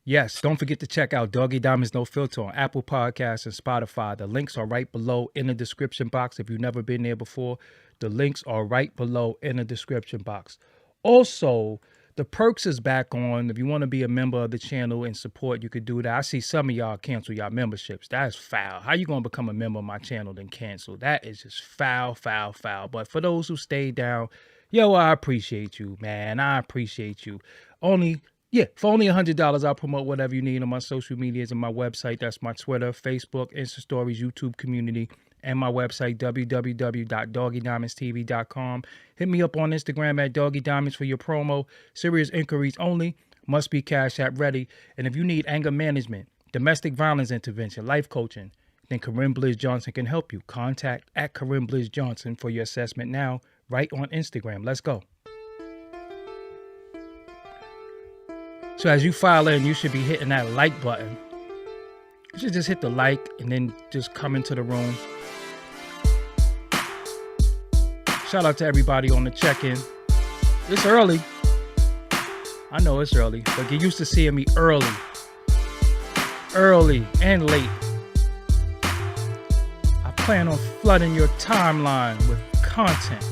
Yes, don't forget to check out Doggie Diamonds No Filter on Apple Podcasts and Spotify. The links are right below in the description box. If you've never been there before, the links are right below in the description box. Also, the perks is back on. If you want to be a member of the channel and support, you could do that. I see some of y'all cancel y'all memberships. That's foul. How you going to become a member of my channel then cancel? That is just foul, foul, foul. But for those who stay down, yo, I appreciate you, man. I appreciate you. For only $100, I'll promote whatever you need on my social medias and my website. That's my Twitter, Facebook, Insta Stories, YouTube community, and my website, www.doggydiamondstv.com. Hit me up on Instagram at Doggy Diamonds for your promo. Serious inquiries only. Must be Cash App ready. And if you need anger management, domestic violence intervention, life coaching, then Corinne Bliss Johnson can help you. Contact at Corinne Bliss Johnson for your assessment now, right on Instagram. Let's go. So as you file in, you should be hitting that like button. You should just hit the like and then just come into the room. Shout out to everybody on the check-in. It's early. I know it's early, but get used to seeing me early and late. I plan on flooding your timeline with content.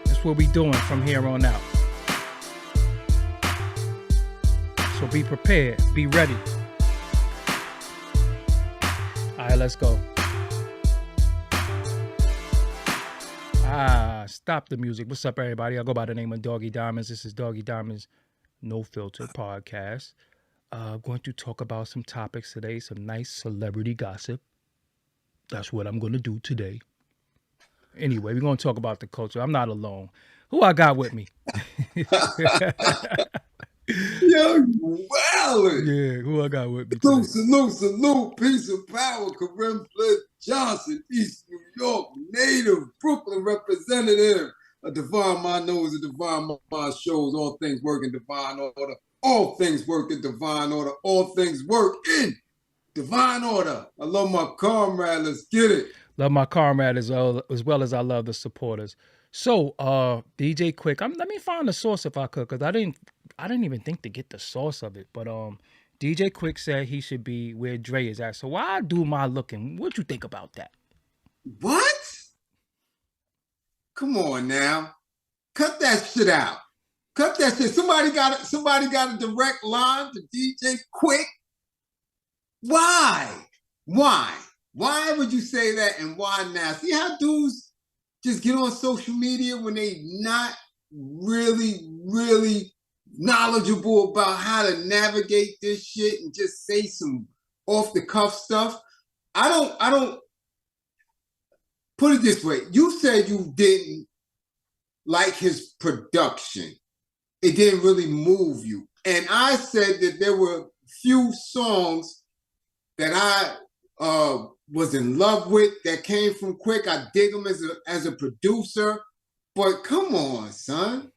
That's what we doing from here on out. So be prepared, be ready. All right, let's go. Stop the music. What's up, everybody? I go by the name of Doggie Diamonds. This is Doggie Diamonds No Filter podcast. I'm going to talk about some topics today, some nice celebrity gossip. That's what I'm going to do today. Anyway, we're going to talk about the culture. I'm not alone. Who I got with me? Young Wildin'. Yeah, who I got with me today? Salute, peace and power. Corinne Bliss Johnson, East New York native, Brooklyn representative. A Divine Mind knows a Divine Mind shows all things work in divine order. All things work in divine order. All things work in divine order. I love my comrade. Let's get it. Love my comrade as well as I love the supporters. So, DJ Quik, let me find the source if I could, because I didn't even think to get the source of it. But DJ Quik said he should be where Dre is at. So why do my looking? What you think about that? What? Come on now. Cut that shit out. Cut that shit. Somebody got a direct line to DJ Quik. Why? Why would you say that, and why now? See how dudes just get on social media when they not really knowledgeable about how to navigate this shit and just say some off the cuff stuff. I don't put it this way. You said you didn't like his production. It didn't really move you. And I said that there were few songs that I was in love with that came from Quik. I dig him as a producer, but come on, son.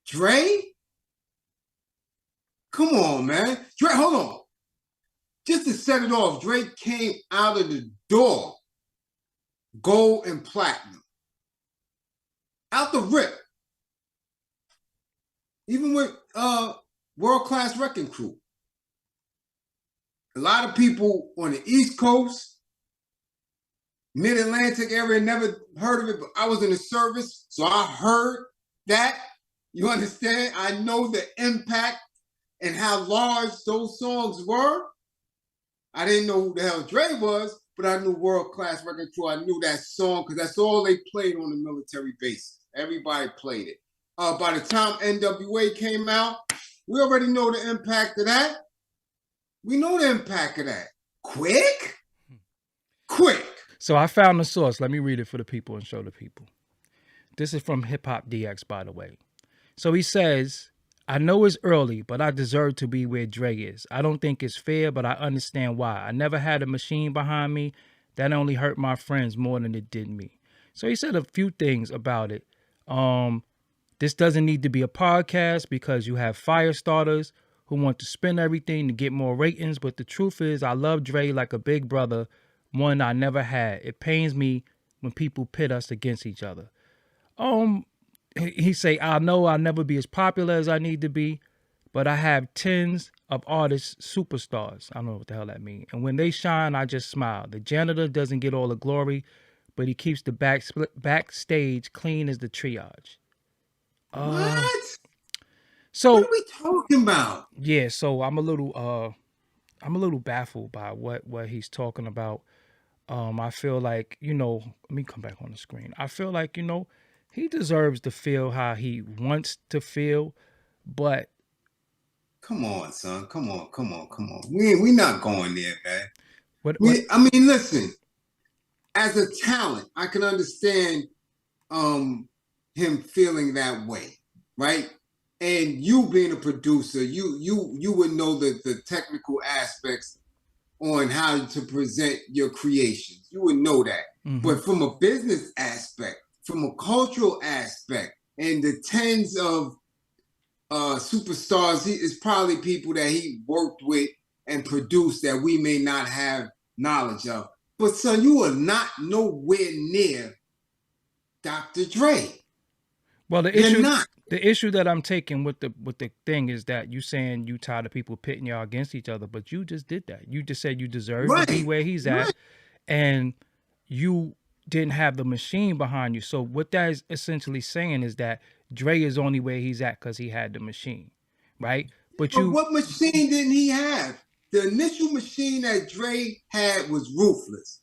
Dre? Come on, man. Dre, hold on. Just to set it off, Dre came out of the door gold and platinum. Out the rip. Even with World Class Wrecking Crew. A lot of people on the East Coast, Mid-Atlantic area, never heard of it, but I was in the service, so I heard that. You understand? I know the impact and how large those songs were. I didn't know who the hell Dre was, but I knew World Class Wrecking Crew. I knew that song because that's all they played on the military bases. Everybody played it. By the time NWA came out, we already know the impact of that. We know the impact of that. Quik. So I found the source. Let me read it for the people and show the people. This is from Hip Hop DX, by the way. So he says, I know it's early, but I deserve to be where Dre is. I don't think it's fair, but I understand why. I never had a machine behind me. That only hurt my friends more than it did me. So he said a few things about it. This doesn't need to be a podcast because you have fire starters who want to spin everything to get more ratings. But the truth is, I love Dre like a big brother, one I never had. It pains me when people pit us against each other. he say, I know I'll never be as popular as I need to be, but I have tens of artists, superstars. I don't know what the hell that means. And when they shine, I just smile. The janitor doesn't get all the glory, but he keeps the backstage clean as the triage. What? What So are we talking about? yeah, so I'm a little baffled by what he's talking about. I feel like, let me come back on the screen. I feel like, he deserves to feel how he wants to feel, but Come on, son. Come on. We not going there, man. what I mean, listen. As a talent, I can understand him feeling that way, right? And you being a producer, you would know the technical aspects on how to present your creations. You would know that. But from a business aspect, from a cultural aspect, and the tens of superstars, it's probably people that he worked with and produced that we may not have knowledge of. But son, you are not nowhere near Dr. Dre. Well, You're not. the issue that I'm taking with the thing is that you saying you tired of people pitting y'all against each other, but you just did that. You just said you deserve to be where he's at, and you didn't have the machine behind you. So what that is essentially saying is that Dre is only where he's at because he had the machine, right? But what machine didn't he have? The initial machine that Dre had was Ruthless.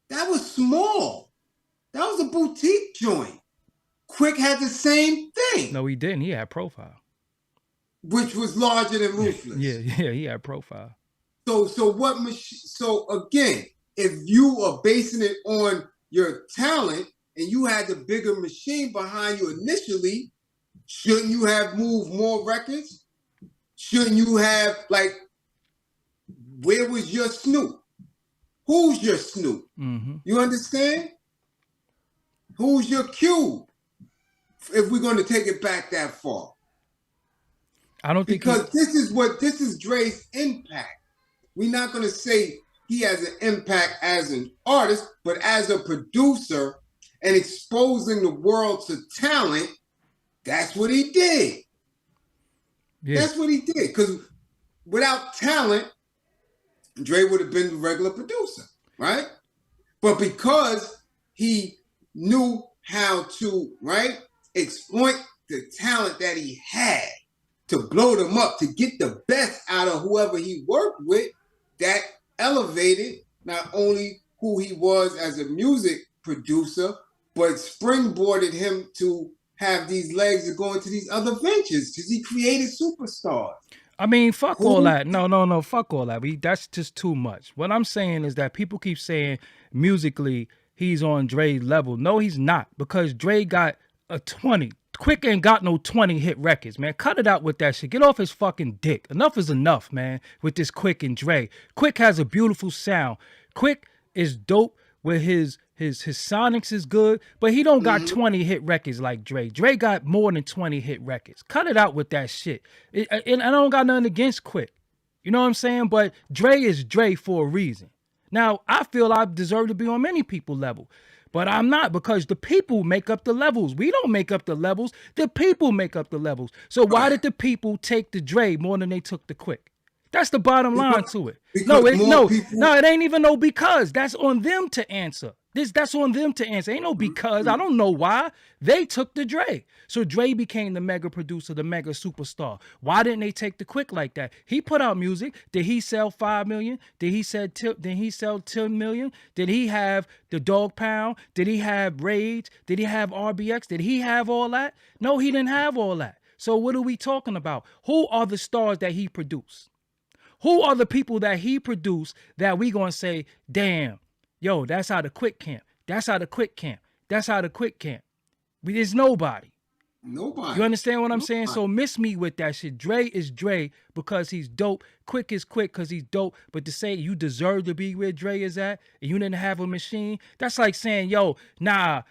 That was small. That was a boutique joint. Quik had the same thing. No, he didn't. He had Profile, which was larger than Ruthless. yeah, he had Profile. So what machine? So again, if you are basing it on your talent and you had the bigger machine behind you initially, shouldn't you have moved more records? Shouldn't you have, like, where was your Snoop? Who's your Snoop? You understand? Who's your Cube? If we're going to take it back that far. I don't think because this is Dre's impact. We're not going to say he has an impact as an artist, but as a producer and exposing the world to talent, that's what he did. Yeah. That's what he did. Because without talent, Dre would have been a regular producer, right? But because he knew how to, right, exploit the talent that he had to blow them up, to get the best out of whoever he worked with, that elevated not only who he was as a music producer, but springboarded him to have these legs to go into these other ventures because he created superstars. I mean, fuck all that. No, fuck all that. That's just too much. What I'm saying is that people keep saying musically he's on Dre's level. No, he's not, because Dre got a 20. Quik ain't got no 20 hit records, man. Cut it out with that shit. Get off his fucking dick. Enough is enough, man, with this Quik and Dre. Quik has a beautiful sound. Quik is dope with his sonics is good, but he don't got 20 hit records like Dre. Dre got more than 20 hit records. Cut it out with that shit. And I don't got nothing against Quik. You know what I'm saying? But Dre is Dre for a reason. Now, I feel I deserve to be on many people's level, but I'm not, because the people make up the levels. We don't make up the levels. The people make up the levels. So why did the people take the Dre more than they took the Quik? That's the bottom line to it. No, it ain't even no because. That's on them to answer. That's on them to answer. Ain't no because. I don't know why. They took the Dre. So Dre became the mega producer, the mega superstar. Why didn't they take the Quik like that? He put out music. Did he sell 5 million? Did he sell 10 million? Did he have the Dog Pound? Did he have Rage? Did he have RBX? Did he have all that? No, he didn't have all that. So what are we talking about? Who are the stars that he produced? Who are the people that he produced that we gonna say, damn, yo, that's how the Quik camp. That's how the Quik camp. That's how the Quik camp. There's nobody. Nobody. You understand what I'm saying? So miss me with that shit. Dre is Dre because he's dope. Quik is Quik because he's dope. But to say you deserve to be where Dre is at and you didn't have a machine, that's like saying, yo, nah,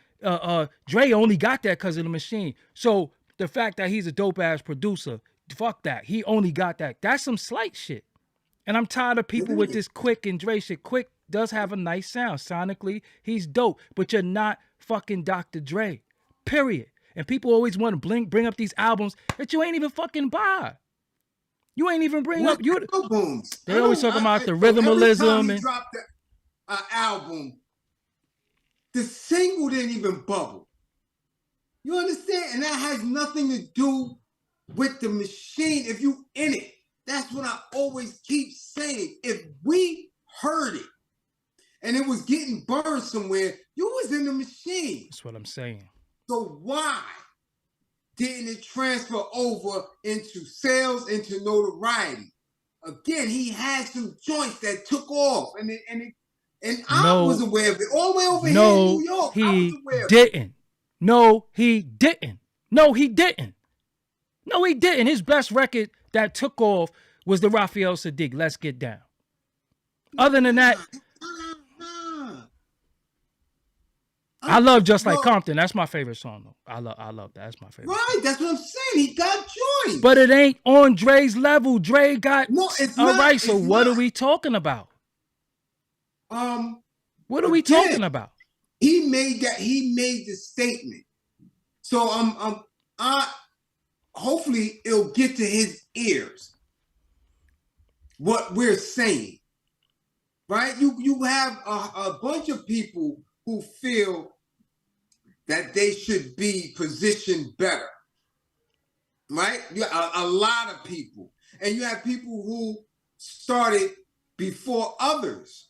Dre only got that because of the machine. So the fact that he's a dope ass producer, fuck that. He only got that. That's some slight shit. And I'm tired of people with this Quik and Dre shit. Quik does have a nice sound. Sonically, he's dope. But you're not fucking Dr. Dre. Period. And people always want to bring up these albums that you ain't even fucking buy. You ain't even bring up. Albums? They always talking about the every time rhythmalism. he And dropped an album, the single didn't even bubble. You understand? And that has nothing to do with the machine. If you in it, that's what I always keep saying. If we heard it and it was getting burned somewhere, you was in the machine. That's what I'm saying. So why didn't it transfer over into sales, into notoriety? Again, he had some joints that took off, and I was aware of it. All the way over here in New York, I was aware of it. No, he didn't. No, he didn't. No, he didn't. His best record that took off was the Raphael Sadiq, Let's Get Down. Other than that, I love Just Like Compton. That's my favorite song, though. I love that. That's my favorite. Right, that's what I'm saying. He got joints. But it ain't on Dre's level. Dre got... No, it's all not. right, so what are we talking about? What are we talking about? He made the statement. So hopefully it'll get to his ears what we're saying. Right? You have a bunch of people who feel that they should be positioned better. Right? A lot of people. And you have people who started before others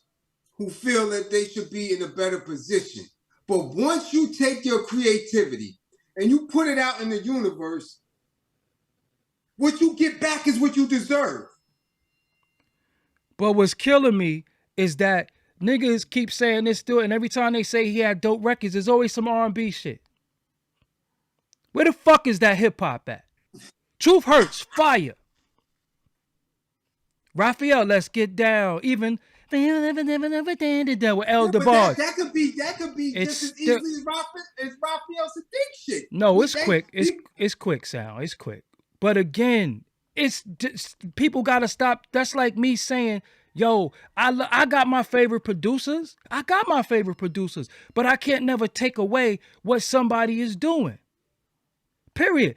who feel that they should be in a better position. But once you take your creativity and you put it out in the universe, what you get back is what you deserve. But what's killing me is that niggas keep saying this still, and every time they say he had dope records, there's always some R&B shit. Where the fuck is that hip hop at? Truth Hurts, fire. Raphael, Let's Get Down. Even with El DeBarge. That could be it's just as easily as Raphael Sadiq shit. No, it's Quik. It's Quik sound. It's Quik. But again, it's just, people gotta stop. That's like me saying, yo, I got my favorite producers. But I can't never take away what somebody is doing. Period.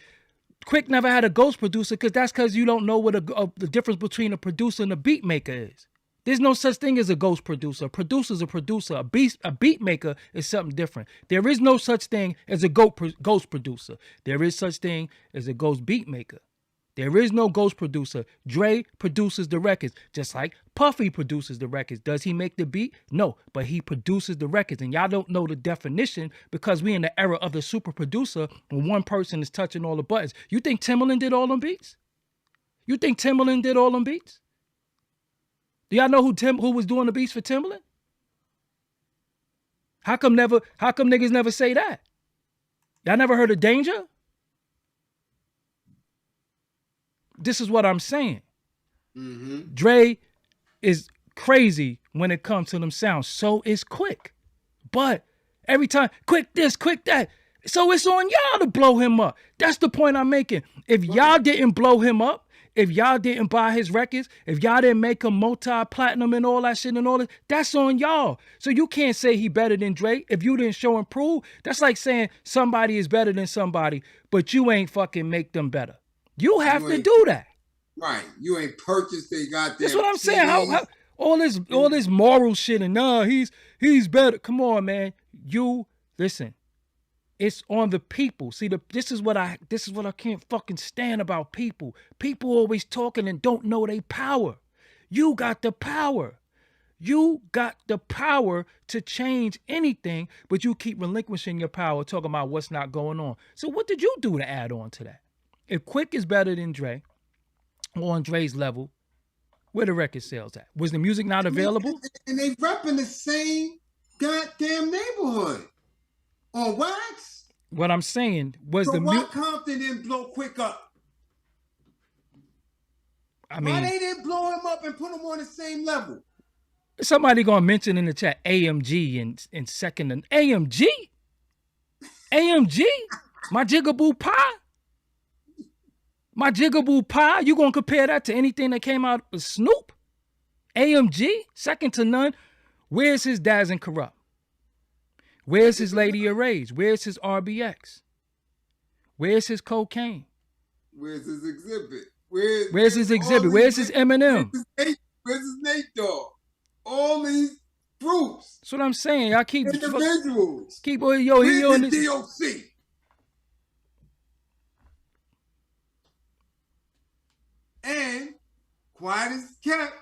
Quik never had a ghost producer because you don't know what the difference between a producer and a beat maker is. There's no such thing as a ghost producer. A producer's a producer. A beat maker is something different. There is no such thing as a ghost producer. There is such thing as a ghost beat maker. There is no ghost producer. Dre produces the records, just like Puffy produces the records. Does he make the beat? No, but he produces the records. And y'all don't know the definition because we in the era of the super producer when one person is touching all the buttons. You think Timbaland did all them beats? Do y'all know who was doing the beats for Timbaland? How come niggas never say that? Y'all never heard of Danger? This is what I'm saying. Mm-hmm. Dre is crazy when it comes to them sounds. So is Quik. But every time, Quik this, Quik that. So it's on y'all to blow him up. That's the point I'm making. If y'all didn't blow him up, if y'all didn't buy his records, if y'all didn't make him multi-platinum and all that shit and all that, that's on y'all. So you can't say he better than Dre if you didn't show and prove. That's like saying somebody is better than somebody, but you ain't fucking make them better. You have to do that. Right. You ain't purchased they got that. That's what I'm saying. How all this moral shit and he's better. Come on, man. You listen. It's on the people. See, this is what I can't fucking stand about people. People always talking and don't know their power. You got the power. You got the power to change anything, but you keep relinquishing your power, talking about what's not going on. So what did you do to add on to that? If Quik is better than Dre, or on Dre's level, where the record sales at? Was the music not available? And they repping the same goddamn neighborhood on wax. What I'm saying was so why Compton didn't blow Quik up? I mean, why they didn't blow him up and put him on the same level? Somebody gonna mention in the chat AMG in second and AMG? AMG? My Jigaboo Pie? My Jigaboo Pie, you gonna compare that to anything that came out of Snoop? AMG, second to none. Where's his Daz and Corrupt? Where's his Lady of Rage? Where's his RBX? Where's his cocaine? Where's his exhibit? Where's his exhibit? Where's his Eminem? Where's his Nate Dogg? All these groups. That's what I'm saying. I keep individuals. Keep yo. He on this DOC. And quiet as kept.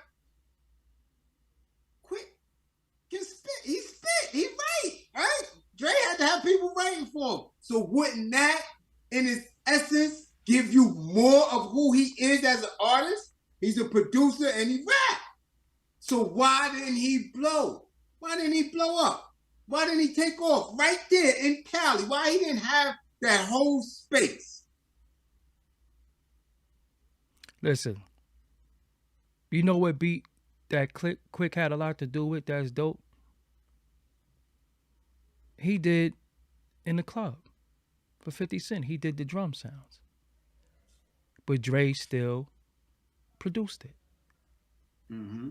Quik can spit. He spit. He right? Dre had to have people writing for him. So wouldn't that, in its essence, give you more of who he is as an artist? He's a producer and he rap. So why didn't he blow? Why didn't he blow up? Why didn't he take off right there in Cali? Why he didn't have that whole space? Listen, you know what beat that Quik had a lot to do with? That's dope. He did in the club for 50 Cent. He did the drum sounds. But Dre still produced it. Mm-hmm.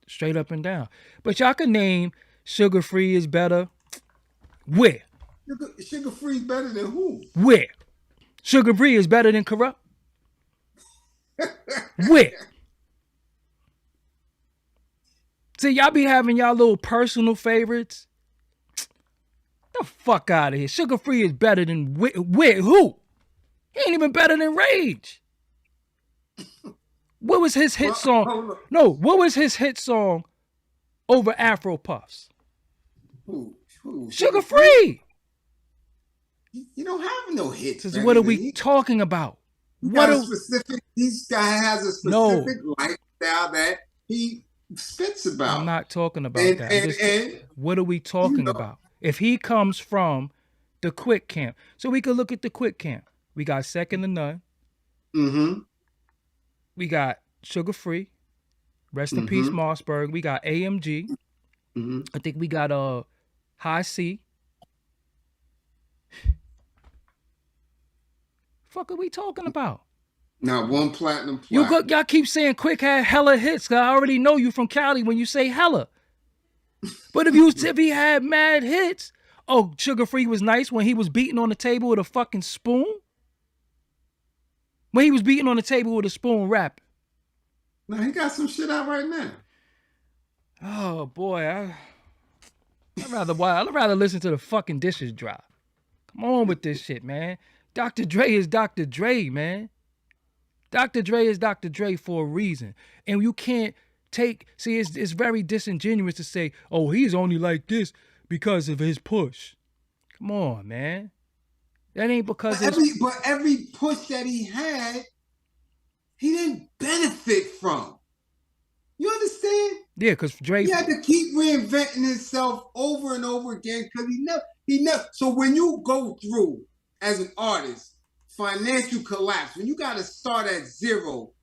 Straight up and down. But y'all can name Sugar Free is better. Where? Sugar Free is better than who? Where? Sugar Free is better than Corrupt. Where? See, y'all be having y'all little personal favorites. The fuck out of here. Sugar Free is better than where? Who? He ain't even better than Rage. What was his hit song? No, what was his hit song over Afro Puffs? Who? Sugar Free. You don't have no hits. What are we talking about? This guy has a specific lifestyle that he spits about. I'm not talking about that. What are we talking about? If he comes from the Quik camp, so we could look at the Quik camp. We got Second to None. Mm-hmm. We got Sugar Free. Rest in peace, Mossberg. We got AMG. Mm-hmm. I think we got High C. Fuck are we talking about? Not one platinum plaque. Y'all keep saying Quik had hella hits. Cause I already know you from Cali when you say hella. But if he had mad hits, Sugar Free was nice when he was beating on the table with a fucking spoon. When he was beating on the table with a spoon rapping. No, he got some shit out right now. Oh boy, I'd rather listen to the fucking dishes dry. Come on with this shit, man. Dr. Dre is Dr. Dre, man. Dr. Dre is Dr. Dre for a reason. And you can't it's very disingenuous to say, oh, he's only like this because of his push. Come on, man. That ain't because every push that he had, he didn't benefit from. You understand? Yeah, because Dre... He had to keep reinventing himself over and over again because he never... So when you go through, as an artist, financial collapse, when you got to start at zero,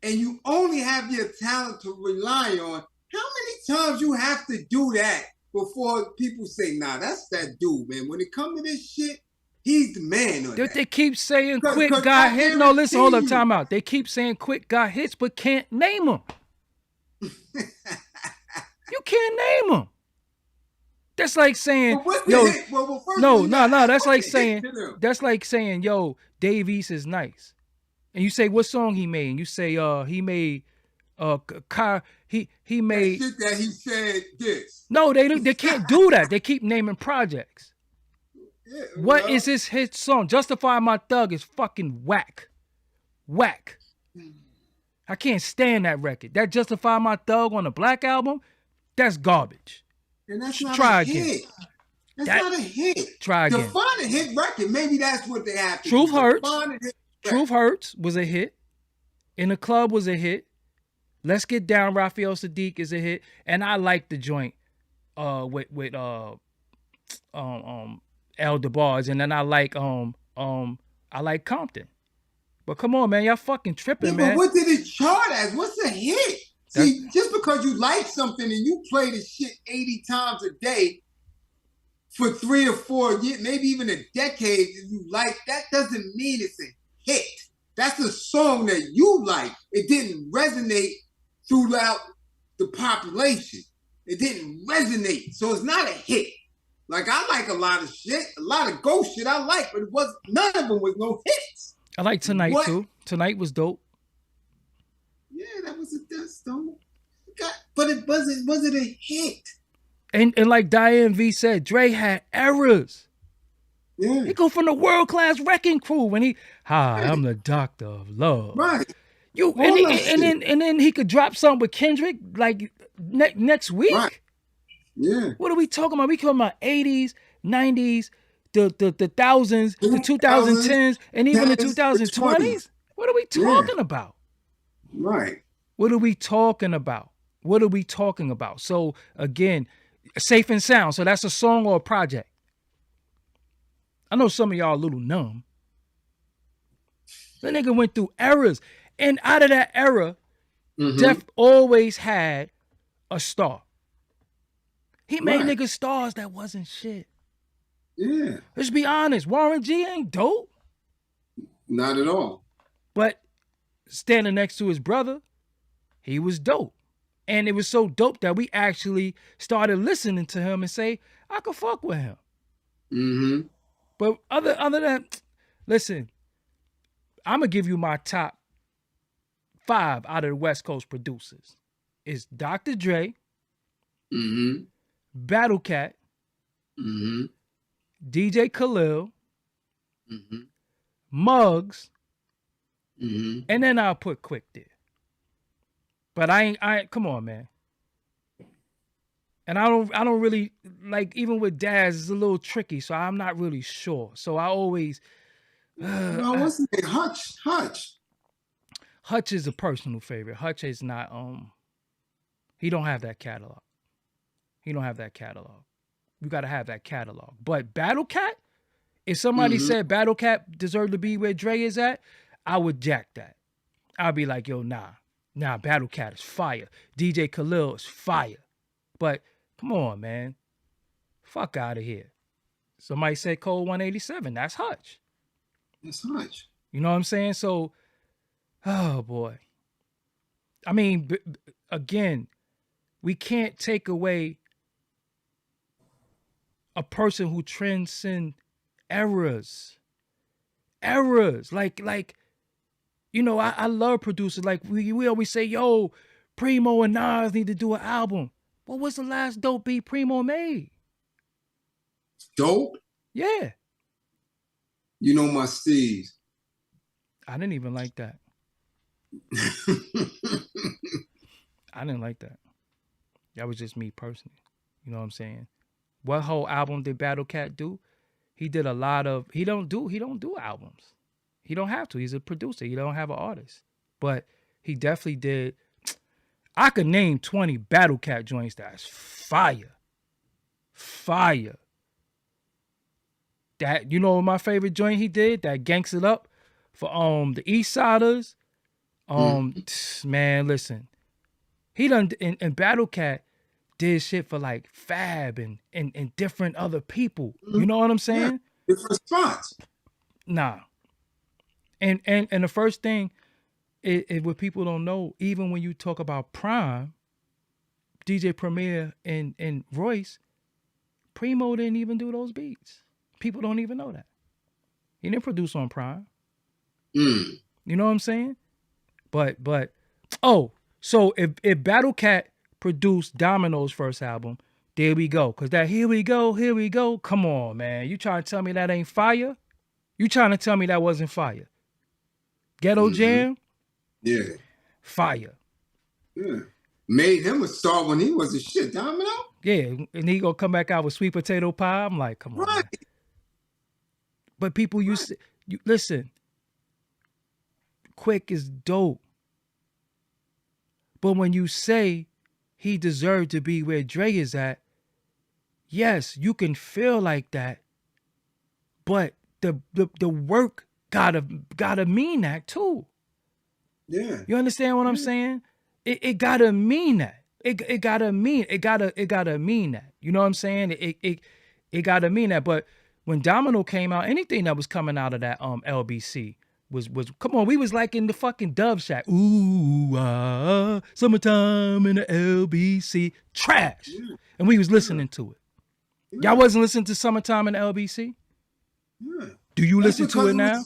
and you only have your talent to rely on, how many times you have to do that before people say, nah, that's that dude, man. When it comes to this shit, he's the man on that. They keep saying Quik got hits. No, listen, hold up, time out. They keep saying Quik got hits, but can't name them. You can't name them. That's like saying, that's like saying, yo, Dave East is nice. And you say, what song he made? And you say, he made, he made. That shit that he said this. No, they can't do that. They keep naming projects. Yeah, what is his hit song? Justify My Thug is fucking whack. Whack. I can't stand that record. That Justify My Thug on the Black album, that's garbage. And that's not a hit. That's not a hit. Try again. Define a hit record. Maybe that's what they have to do. Hurts. Truth Hurts was a hit. In the Club was a hit. Let's Get Down, Raphael Sadiq is a hit. And I like the joint with El DeBarge. And then I like Compton. But come on, man, y'all fucking tripping, man. But what did it chart as? What's a hit? See, just because you like something and you play the shit 80 times a day for 3 or 4 years, maybe even a decade, if you like, that doesn't mean it's a hit. That's a song that you like. It didn't resonate throughout the population. It didn't resonate. So it's not a hit. Like I like a lot of shit, a lot of ghost shit I like, but it was none of them was no hits. I like Tonight What? too. Tonight was dope. Yeah, that was a dust though. But it wasn't a hit. And like Diane V said, Dre had errors. Yeah. He go from the world class wrecking crew when he, hi, I'm the doctor of love. Right. And then he could drop something with Kendrick like next week. Right. Yeah. What are we talking about? We talking about 80s, 90s, the thousands, the 2010s, and even the 2020s. What are we talking about? Right. What are we talking about? What are we talking about? So again, Safe and Sound. So that's a song or a project. I know some of y'all a little numb. That nigga went through eras. And out of that era, Def always had a star. He made niggas stars that wasn't shit. Yeah. Let's be honest. Warren G ain't dope. Not at all. But standing next to his brother, he was dope. And it was so dope that we actually started listening to him and say, I could fuck with him. Mm-hmm. But other than, listen, I'm going to give you my top 5 out of the West Coast producers. It's Dr. Dre, Battle Cat, DJ Khalil, Muggs, and then I'll put Quik there. But I come on, man. And I don't really like, even with Daz, it's a little tricky, so I'm not really sure. So I always no, what's his name? Hutch. Hutch is a personal favorite. Hutch is not he don't have that catalog. You gotta have that catalog. But Battle Cat, if somebody said Battle Cat deserved to be where Dre is at, I would jack that. I'd be like, yo, nah, Battle Cat is fire. DJ Khalil is fire. But come on, man. Fuck out of here. Somebody said Code 187. That's Hutch. That's Hutch. You know what I'm saying? So, oh boy. I mean, again, we can't take away a person who transcends errors. Like, you know, I love producers. Like we always say, yo, Primo and Nas need to do an album. What was the last dope beat Primo made? Dope? Yeah. You know my Steves. I didn't even like that. I didn't like that. That was just me personally. You know what I'm saying? What whole album did Battle Cat do? He did a lot of, he don't do albums. He don't have to. He's a producer. He don't have an artist. But he definitely did. I could name 20 Battle Cat joints that's fire. Fire. That, you know, my favorite joint he did, that Ganks It Up for the East Siders. Man, listen. He done, and Battle Cat did shit for like Fab and different other people. You know what I'm saying? Yeah, different spots. Nah. And the first thing is what people don't know, even when you talk about Prime, DJ Premier and Royce, Primo didn't even do those beats. People don't even know that. He didn't produce on Prime. You know what I'm saying? But so if Battle Cat produced Domino's first album, there we go. Cause that here we go. Come on, man. You trying to tell me that ain't fire? You trying to tell me that wasn't fire? Ghetto Jam? Yeah. Fire. Yeah. Made him a star when he was a shit. Domino? Yeah. And he gonna come back out with Sweet Potato Pie. I'm like, come on. Man. But people used to, listen, Quik is dope. But when you say he deserved to be where Dre is at, yes, you can feel like that. But the work gotta mean that too. Yeah. You understand what I'm saying? It gotta mean that. It gotta mean that. You know what I'm saying? It gotta mean that. But when Domino came out, anything that was coming out of that LBC was come on, we was like in the fucking Dove Shack. Ooh, summertime in the LBC. Trash. Yeah. And we was listening to it. Yeah. Y'all wasn't listening to Summertime and LBC? Yeah. Do you That's listen to because it now?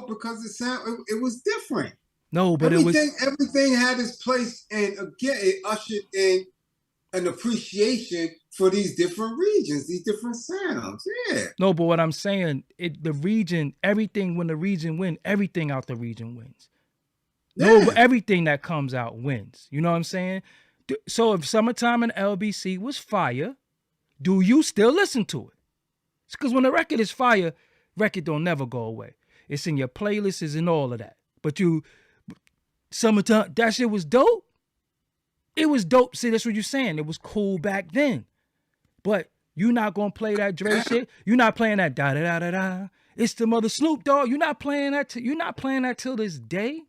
because the sound it was different. No, but it was. Everything had its place, and again, it ushered in an appreciation for these different regions, these different sounds. Yeah. No, but what I'm saying, the region, everything, when the region win, everything out the region wins. No, but Yeah. everything that comes out wins. You know what I'm saying? So if Summertime and LBC was fire, do you still listen to it? It's because when the record is fire, record don't never go away. It's in your playlists, it's in all of that. But Summertime, that shit was dope. It was dope. See, that's what you're saying. It was cool back then. But you're not gonna play that Dre shit. You're not playing that da da da da da. It's the mother Snoop Dogg. You're not playing that. You're not playing that till this day.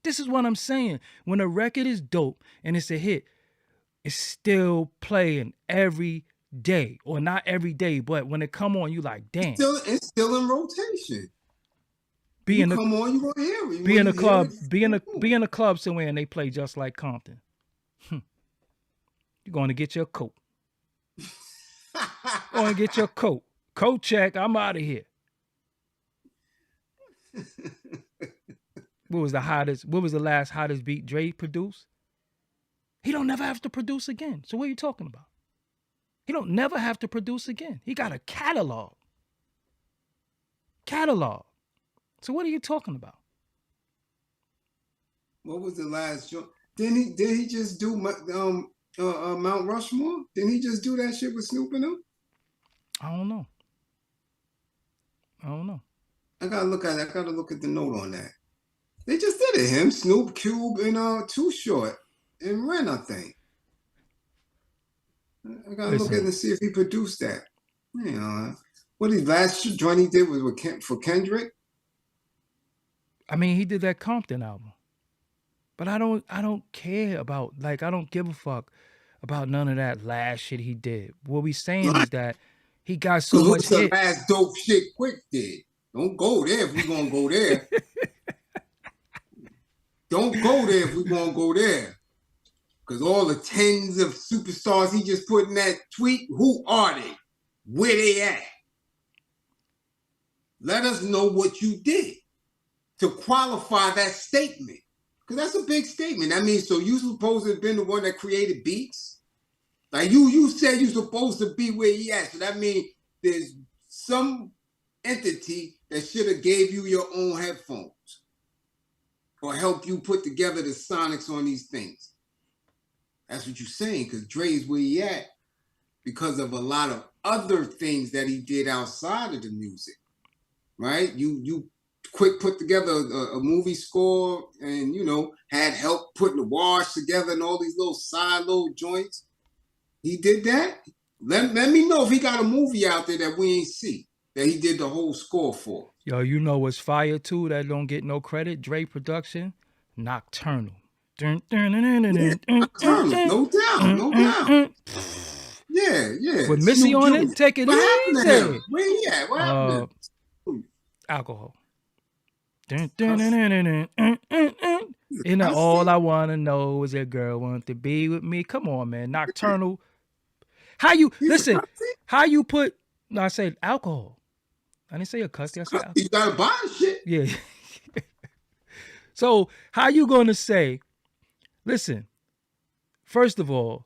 This is what I'm saying. When a record is dope and it's a hit, it's still playing every day, or not every day, but when it come on, you like, damn. It's still in rotation. Be in the club, be in a club somewhere and they play Just Like Compton. You're going to get your coat. Going to get your coat. Coat check. I'm out of here. What was the last hottest beat Dre produced? He don't never have to produce again. So what are you talking about? He don't never have to produce again. He got a catalog. So what are you talking about? What was the last joint? Did he just do Mount Rushmore? Didn't he just do that shit with Snoop and them? I don't know. I gotta look at the note on that. They just did it. Him, Snoop, Cube, and Too Short, and Ren, I think. I gotta look at it and see if he produced that. You know, what his last joint he did was for Kendrick. I mean, he did that Compton album, but I don't care about, like, I don't give a fuck about none of that last shit he did. What we saying is that he got so much hit. The last dope shit Quik did. Don't go there if we gonna go there. Don't go there if we gonna go there. Because all the tens of superstars he just put in that tweet, who are they? Where they at? Let us know what you did to qualify that statement. Because that's a big statement. I mean, so you supposed to have been the one that created beats? Like you said you supposed to be where he at. So that means there's some entity that should have gave you your own headphones or help you put together the sonics on these things. That's what you're saying, because Dre's where he at because of a lot of other things that he did outside of the music, right? You Quik put together a movie score and, had help putting the wash together and all these little side little joints. He did that. Let me know if he got a movie out there that we ain't see, that he did the whole score for. Yo, you know what's fire too that don't get no credit? Dre production, Nocturnal. No doubt. Yeah. With Missy on it, take it easy. Where he at? What happened? Alcohol. And all I want to know is that girl want to be with me. Come on, man. Nocturnal. How you put? No, I said alcohol. I didn't say a cuss. I said alcohol. You gotta buy shit. Yeah. So how you gonna say? Listen. First of all,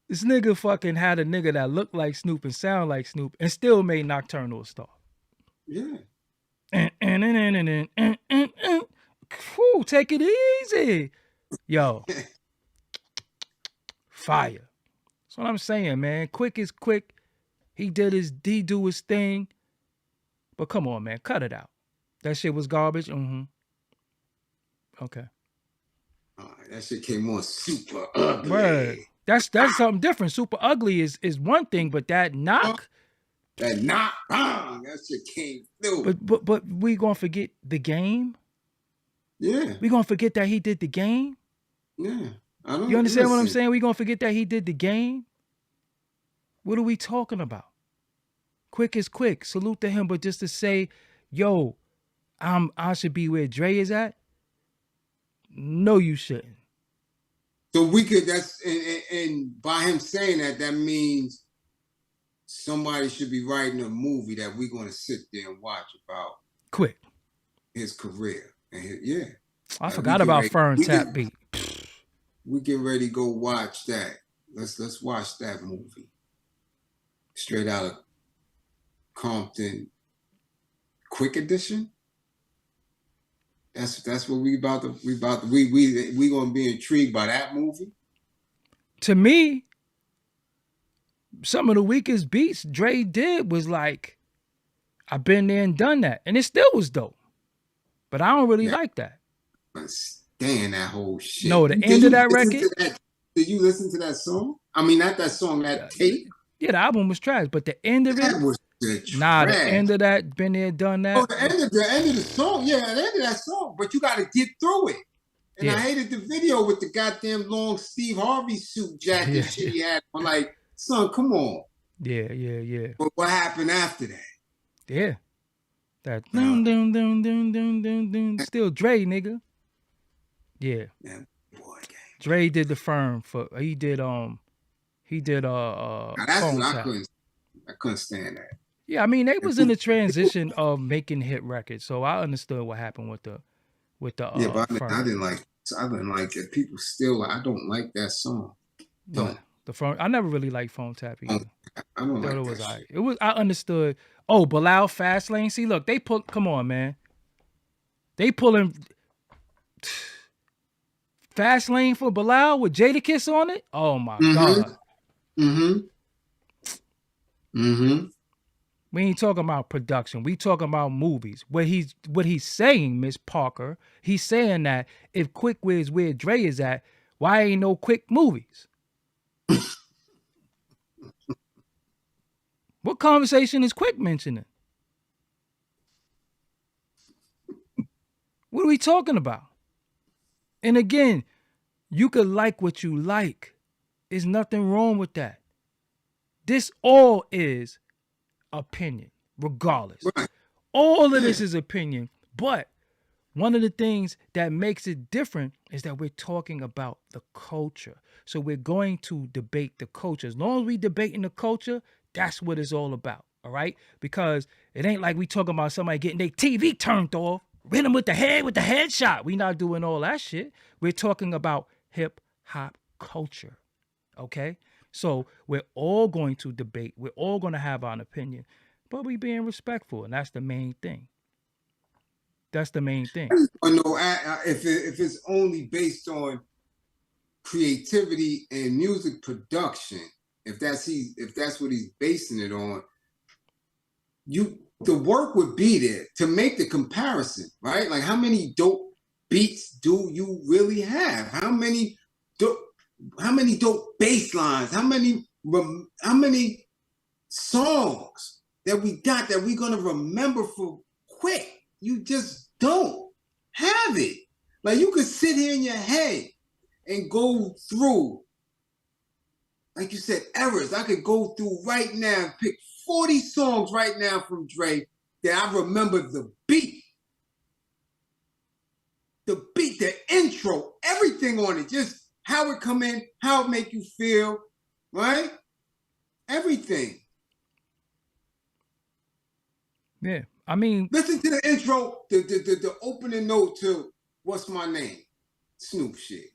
this nigga fucking had a nigga that looked like Snoop and sound like Snoop and still made Nocturnal a star. Yeah. Whew, take it easy. Yo. Fire. That's what I'm saying, man. Quik is Quik. He do his thing. But come on, man. Cut it out. That shit was garbage. Okay. That shit came on super ugly. Word. That's something different. Super ugly is one thing, but that knock. That shit came through. But we gonna forget the game? Yeah. We gonna forget that he did the game? Yeah. You understand what I'm saying? We gonna forget that he did the game? What are we talking about? Quik is Quik. Salute to him, but just to say, yo, I should be where Dre is at? No, you shouldn't. So we could, and by him saying that means somebody should be writing a movie that we're going to sit there and watch about Quik. his career. And I forgot about Fern Tap Beat. We get ready to go watch that. Let's watch that movie. Straight out of Compton, Quik edition. That's what we gonna be intrigued by that movie. To me, some of the weakest beats Dre did was like, I've been there and done that, and it still was dope. But I don't really like that. I stand that whole shit. No, the end of that record. Did you listen to that song? I mean, not that song, that tape. Yeah, the album was trash, but the end of that it was the end of that, been there, done that. Oh, the end of the song, yeah, the end of that song. But you got to get through it. And I hated the video with the goddamn long Steve Harvey suit jacket shit he had. I'm like, son, come on. Yeah. But what happened after that? Yeah. That dun, still Dre, nigga. Yeah. Man, boy, Dre did the Firm for he did now that's Phone what Tap. I couldn't stand that. Yeah, I mean they was in the transition of making hit records, so I understood what happened with the but I didn't like it. People still, I don't like that song. Don't. The Phone, I never really liked Phone Tap either. I don't like that shit. It was, I understood. Oh, Bilal Fastlane. See, look, they put, come on, man. They pulling Fastlane for Bilal with Jadakiss on it. Oh my God. We ain't talking about production. We talking about movies. What he's saying, Miss Parker, he's saying that if Quik is where Dre is at, why ain't no Quik movies? What conversation is Quik mentioning? What are we talking about? And again, you could like what you like. There's nothing wrong with that. This all is opinion, regardless. Right. All of this is opinion. But one of the things that makes it different is that we're talking about the culture. So we're going to debate the culture. As long as we debating the culture, that's what it's all about. All right? Because it ain't like we talking about somebody getting their TV turned off, hit them with the headshot. We not doing all that shit. We're talking about hip hop culture. Okay? So we're all going to debate. We're all going to have our opinion, but we being respectful, and that's the main thing. That's the main thing. I know if it's only based on creativity and music production, if that's what he's basing it on, the work would be there to make the comparison, right? Like, how many dope beats do you really have? How many dope bass lines? How many songs that we got that we're gonna remember for Quik? You just don't have it. Like, you could sit here in your head and go through, like you said, errors. I could go through right now and pick 40 songs right now from Dre that I remember the beat, the intro, everything on it, just how it come in, how it make you feel, right? Everything. Yeah, I mean, listen to the intro, the opening note to What's My Name? Snoop shit.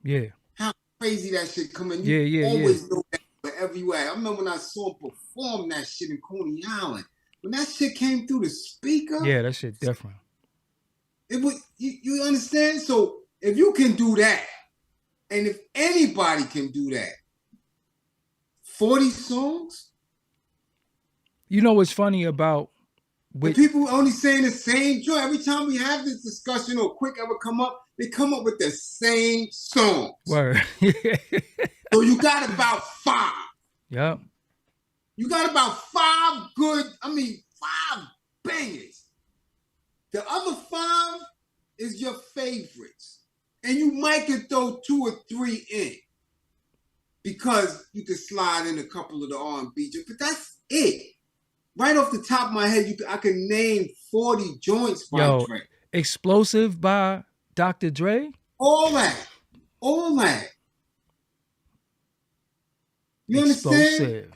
Yeah. How crazy that shit coming. You always know that wherever you at. I remember when I saw him perform that shit in Coney Island. When that shit came through the speaker. Yeah, that shit different. It was, you understand? So if you can do that, and if anybody can do that, 40 songs? You know what's funny about the people only saying the same joint. Every time we have this discussion or Quik ever come up, they come up with the same songs. Word. So you got about 5. Yep. You got about 5 bangers. The other 5 is your favorites. And you might could throw 2 or 3 in. Because you could slide in a couple of the R&B, but that's it. Right off the top of my head, I can name 40 joints by Dre. Explosive by Dr. Dre? All that. You understand?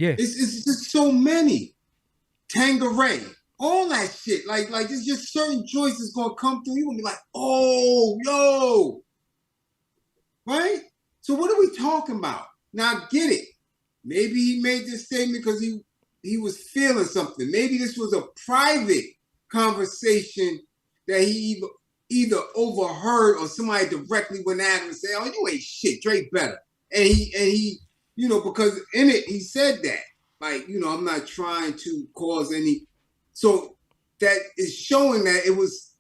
Yeah. It's just so many. Tangeray, all that shit. Like it's just certain joints that's gonna come through. You gonna be like, oh, yo, right? So what are we talking about? Now I get it. Maybe he made this statement because he was feeling something. Maybe this was a private conversation that he either overheard or somebody directly went at him and said, "Oh, you ain't shit. Drake better." And he, because in it he said that, like, I'm not trying to cause any. So that is showing that it was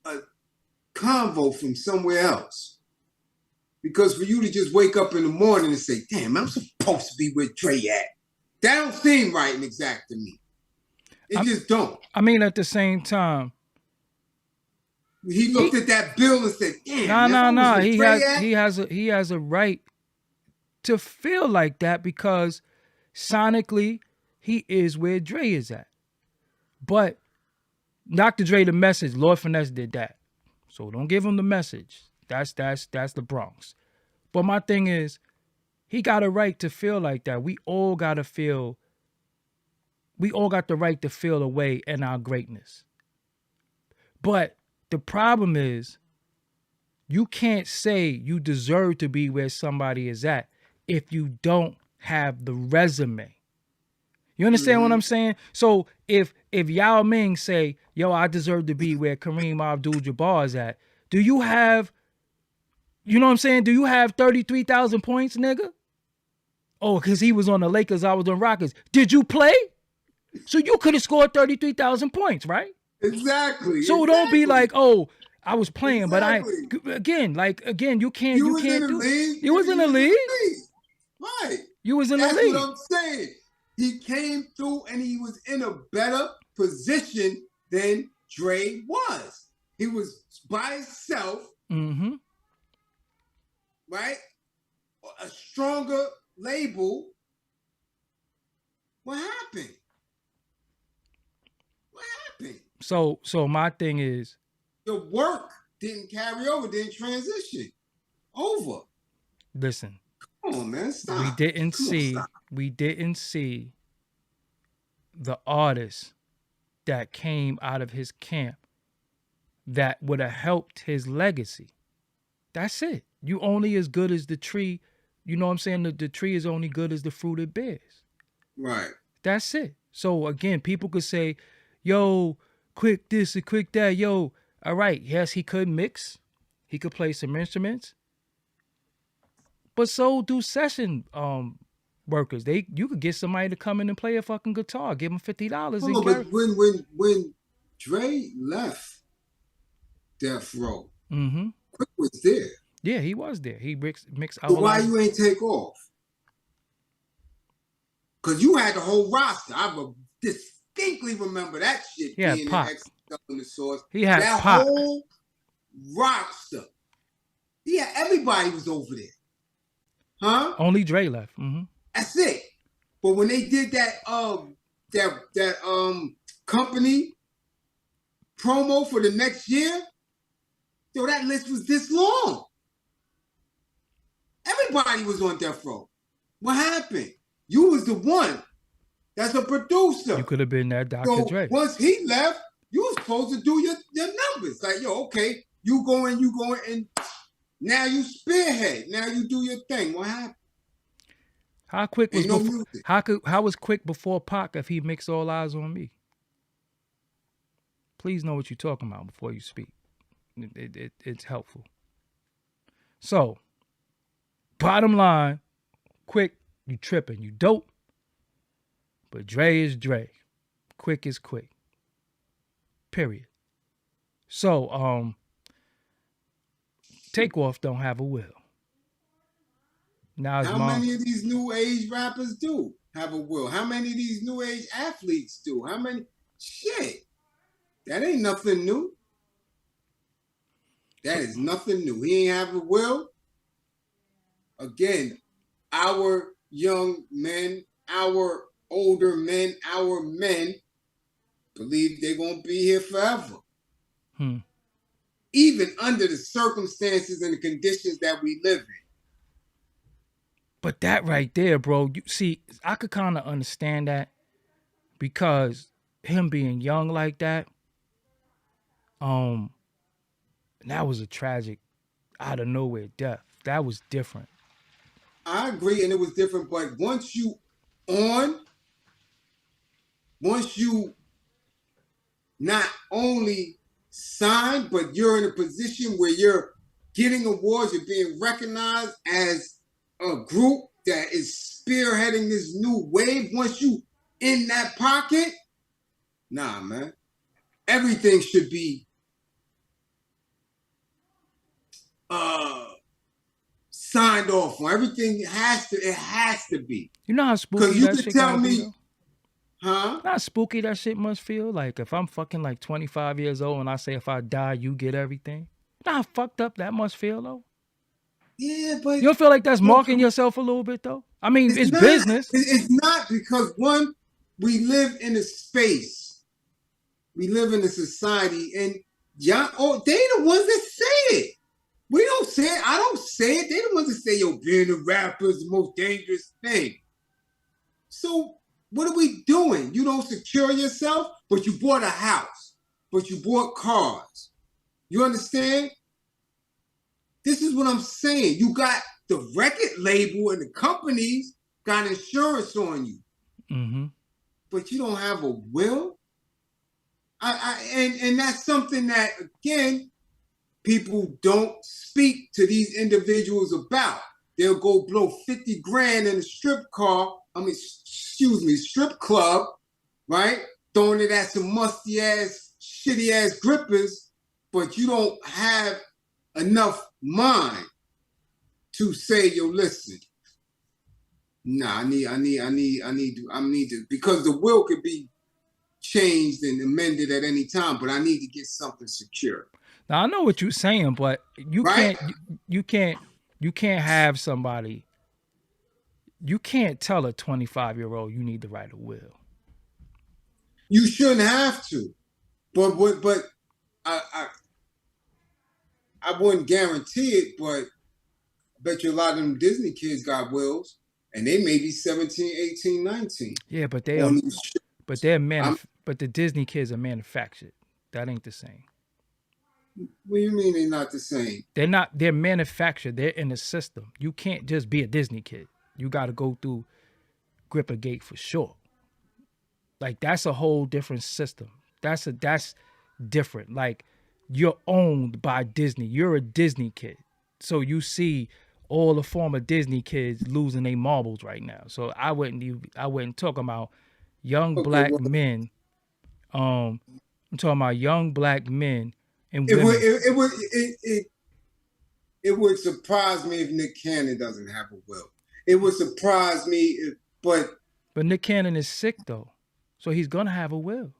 a convo from somewhere else. Because for you to just wake up in the morning and say, "Damn, I'm supposed to be where Dre at," that don't seem right and exact to me. It just don't. I mean, at the same time, he looked at that bill and said, "Damn, nah. He has a right to feel like that because sonically he is where Dre is at. But Dr. Dre, the message, Lord Finesse did that. So don't give him the message. That's the Bronx. But my thing is, he got a right to feel like that. We all got the right to feel a way in our greatness. But the problem is, you can't say you deserve to be where somebody is at if you don't have the resume. You understand what I'm saying? So if Yao Ming say, "Yo, I deserve to be where Kareem Abdul-Jabbar is at," do you have, you know what I'm saying? Do you have 33,000 points, nigga? Oh, because he was on the Lakers, I was on Rockets. Did you play? So you could have scored 33,000 points, right? Exactly. So don't be like, "Oh, I was playing," but again, you can't You was in the do. league. You was in the league. Right. You was in the league. That's what I'm saying. He came through and he was in a better position than Dre was. He was by himself. Mm-hmm. Right? A stronger label. What happened? So my thing is, the work didn't carry over, didn't transition over. Listen. Come on, man. Stop. We didn't see the artists that came out of his camp that would have helped his legacy. That's it. You only as good as the tree. You know what I'm saying? The tree is only good as the fruit it bears. Right. That's it. So again, people could say, "Yo, Quik this and Quik that." Yo, all right. Yes, he could mix. He could play some instruments. But so do session workers. You could get somebody to come in and play a fucking guitar. Give them $50. But when Dre left Death Row, Quik was there. Yeah, he was there. He mixed. So why you ain't Takeoff? Because you had the whole roster. I distinctly remember that shit being in the source. He had that Pac. whole roster. Yeah, everybody was over there. Huh? Only Dre left. Mm-hmm. That's it. But when they did that company promo for the next year, yo, that list was this long. Everybody was on Death Row. What happened? You was the one that's a producer. You could have been that Dr. Dre. Once he left, you was supposed to do your numbers. Like, yo, okay, you going, and now you spearhead. Now you do your thing. What happened? How Quik was how was Quik before Pac if he mixed All Eyes on Me? Please know what you're talking about before you speak. It's helpful. So, bottom line, Quik, you tripping, you dope. But Dre is Dre. Quik is Quik. Period. So, Takeoff don't have a will. Now how many of these new age rappers do have a will? How many of these new age athletes do? How many? Shit. That ain't nothing new. That is nothing new. He ain't have a will. Again, our young men, our older men, our men believe they're going to be here forever. Even under the circumstances and the conditions that we live in. But that right there, bro, you see, I could kind of understand that because him being young like that, that was a tragic, out of nowhere death. That was different. I agree, and it was different. But once you not only signed, but you're in a position where you're getting awards, you're being recognized as a group that is spearheading this new wave. Once you in that pocket, nah, man, everything should be signed off on. Everything it has to be. You know how spooky Because you that could shit tell gotta be, me, though? huh? Not spooky that shit must feel. Like, if I'm fucking like 25 years old and I say if I die, you get everything. You know how fucked up that must feel, though? Yeah, but You don't feel like that's no, marking yourself a little bit, though? I mean, it's it's not. business. It's not because one, we live in a space, we live in a society, and y'all, they the ones that say it. We don't say it. I don't say it. They the ones that say, yo, being a rapper is the most dangerous thing. So what are we doing? You don't secure yourself, but you bought a house, but you bought cars. You understand? This is what I'm saying. You got the record label and the companies got insurance on you, but you don't have a will. And that's something that, again, people don't speak to these individuals about. They'll go blow 50 grand in a strip club, right? Throwing it at some musty ass, shitty ass grippers, but you don't have enough mind to say, yo, listen, nah, I need to, because the will could be changed and amended at any time, but I need to get something secure. Now I know what you're saying, but you right? can't have somebody. You can't tell a 25-year-old you need to write a will. You shouldn't have to, but I wouldn't guarantee it, but I bet you a lot of them Disney kids got wills, and they may be 17, 18, 19. Yeah, but they are, but the Disney kids are manufactured. That ain't the same. What do you mean they're not the same? They're manufactured. They're in the system. You can't just be a Disney kid. You got to go through Gripper Gate for sure. Like, that's a whole different system. That's different. Like, you're owned by Disney. You're a Disney kid. So you see all the former Disney kids losing their marbles right now. So I wasn't talking about young black men. I'm talking about young black men and women. It would surprise me if Nick Cannon doesn't have a will. It would surprise me but Nick Cannon is sick though. So he's gonna have a will.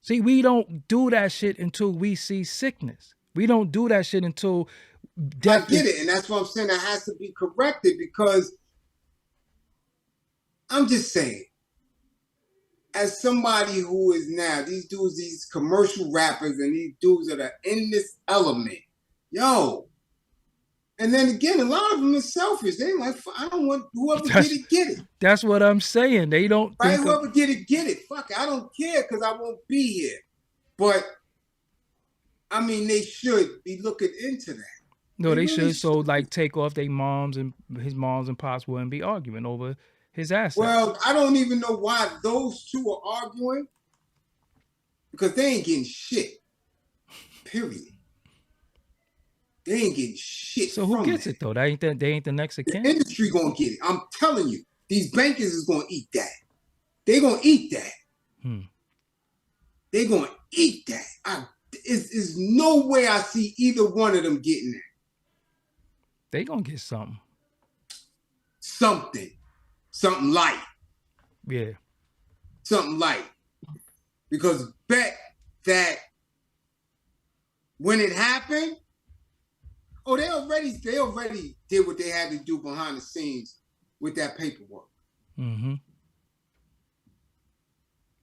See, we don't do that shit until we see sickness. We don't do that shit until death. I get it, and that's what I'm saying. That has to be corrected because I'm just saying, as somebody who is now, these dudes, these commercial rappers and these dudes that are in this element, yo. And then again, a lot of them are selfish. They like, I don't want whoever get it. That's what I'm saying. They don't right. Whoever get it. Fuck it. I don't care because I won't be here. But I mean, they should be looking into that. No, they should. So like, Takeoff, his moms and pops wouldn't be arguing over his assets. Well, I don't even know why those two are arguing because they ain't getting shit. Period. They ain't getting shit. So who gets it though? They ain't the next of kin. The industry gonna get it. I'm telling you, these bankers is gonna eat that. They gonna eat that. They gonna eat that. There's no way I see either one of them getting that. They gonna get something. Something light. Yeah. Something light. Because bet that when it happened. Oh, they already did what they had to do behind the scenes with that paperwork.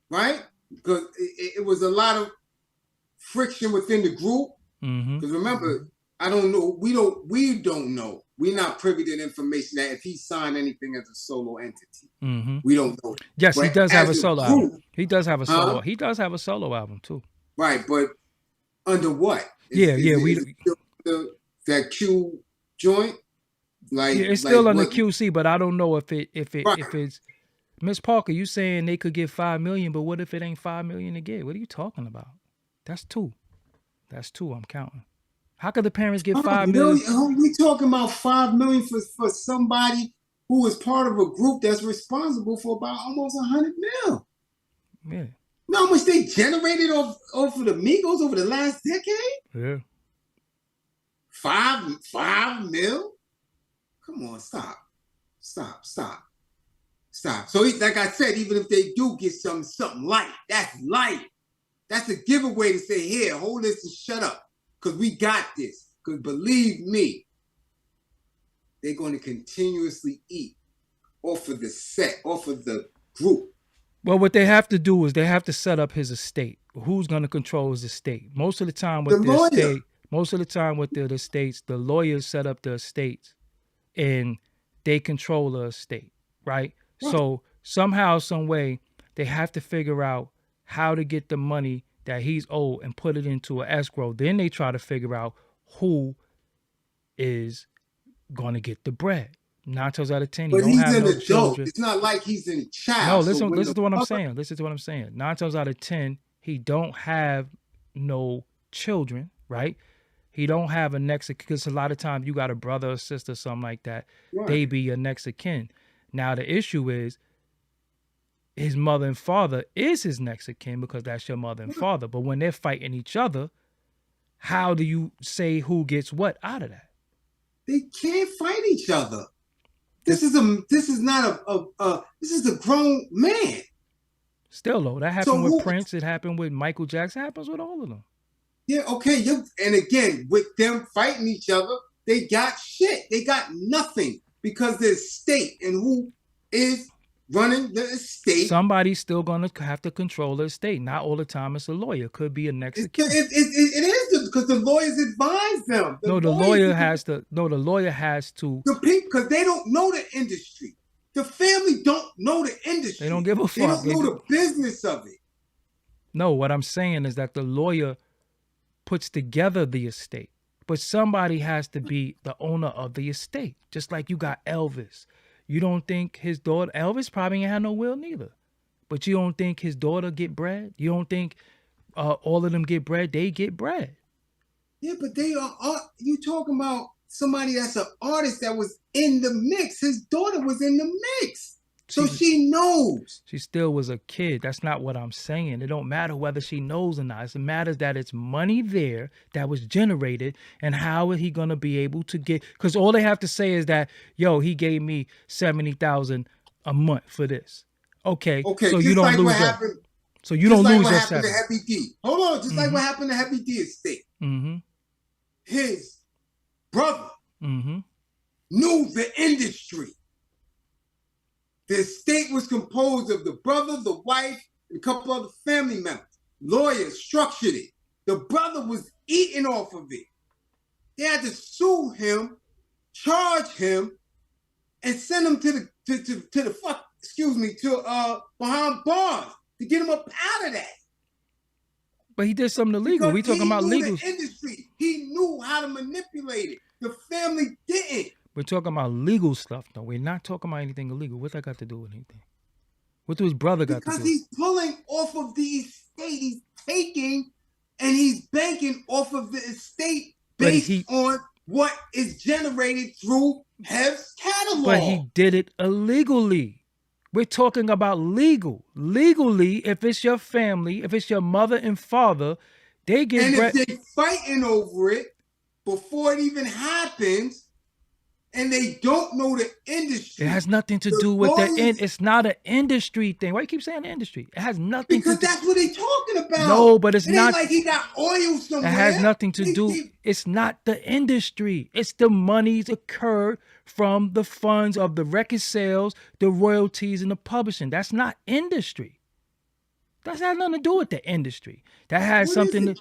Right? Because it was a lot of friction within the group. Because remember, I don't know. We don't know. we're not privy to the information that if he signed anything as a solo entity. Mm-hmm. We don't know. Yes, but he does have a solo group, album. He does have a solo. He does have a solo album too. Right, but under what? That Q joint? Like yeah, it's still under QC, but I don't know if it's Miss Parker. You saying they could get $5 million, but what if it ain't $5 million to get? What are you talking about? That's two. I'm counting. How could the parents get $5 million? We talking about $5 million for somebody who is part of a group that's responsible for about almost 100 mil. Yeah. You know how much they generated off of the Migos over the last decade? Yeah. 5 mil? Come on, stop. So like I said, even if they do get something light, that's light. That's a giveaway to say, here, hold this and shut up. Because we got this. Because believe me, they're going to continuously eat off of the group. Well, what they have to do is they have to set up his estate. Who's going to control his estate? Most of the time with the estates, the lawyers set up the estates and they control the estate, right? So somehow, some way, they have to figure out how to get the money that he's owed and put it into an escrow. Then they try to figure out who is going to get the bread. 9 times out of 10, he don't have no children. It's not like he's a child. No, listen to what I'm saying. Listen to what I'm saying. 9 times out of 10, he don't have no children, right? He don't have a next, because a lot of times you got a brother or sister, something like that. Right. They be your next of kin. Now the issue is his mother and father is his next of kin because that's your mother and father. But when they're fighting each other, how do you say who gets what out of that? They can't fight each other. This is a grown man. Still though, that happened with Prince. It happened with Michael Jackson. It happens with all of them. Yeah, okay. And again, with them fighting each other, they got shit. They got nothing because the estate and who is running the estate. Somebody's still gonna have to control the estate. Not all the time. It's a lawyer. Could be a next. It is because the lawyers advise them. The lawyer has to. No, the lawyer has to. The people, because they don't know the industry. The family don't know the industry. They don't give a fuck. They don't know the business of it. No, what I'm saying is that the lawyer puts together the estate, but somebody has to be the owner of the estate. Just like you got Elvis. You don't think his daughter, Elvis probably ain't had no will neither, but you don't think his daughter get bread? You don't think all of them get bread? They get bread. Yeah, but they are, you talking about somebody that's an artist that was in the mix. His daughter was in the mix. So she knows. She still was a kid. That's not what I'm saying. It don't matter whether she knows or not. It matters that it's money there that was generated, and how is he going to be able to get, because all they have to say is that, yo, he gave me $70,000 a month for this. Okay, so you don't lose that. So you don't lose that. Just like what happened to Heavy D. Hold on, just like what happened to Heavy D estate. Mm-hmm. His brother knew the industry. The estate was composed of the brother, the wife, and a couple other family members. Lawyers structured it. The brother was eating off of it. They had to sue him, charge him, and send him to behind bars to get him up out of that. But he did something illegal. We talking about legal. The industry. He knew how to manipulate it. The family didn't. We're talking about legal stuff, though. We're not talking about anything illegal. What's that got to do with anything? What do his brother got to do? Because he's pulling off of the estate. He's taking and he's banking off of the estate based on what is generated through Hev's catalog. But he did it illegally. We're talking about legal. Legally, if it's your family, if it's your mother and father, they get... And if they're fighting over it before it even happens, and they don't know the industry. It has nothing to do with the end. It's not an industry thing. Why do you keep saying industry? It has nothing because that's what they're talking about. No, but it's not. Ain't like he got oil somewhere. It has nothing to do. It's not the industry. It's the monies occurred from the funds of the record sales, the royalties, and the publishing. That's not industry. That has nothing to do with the industry. That has something to.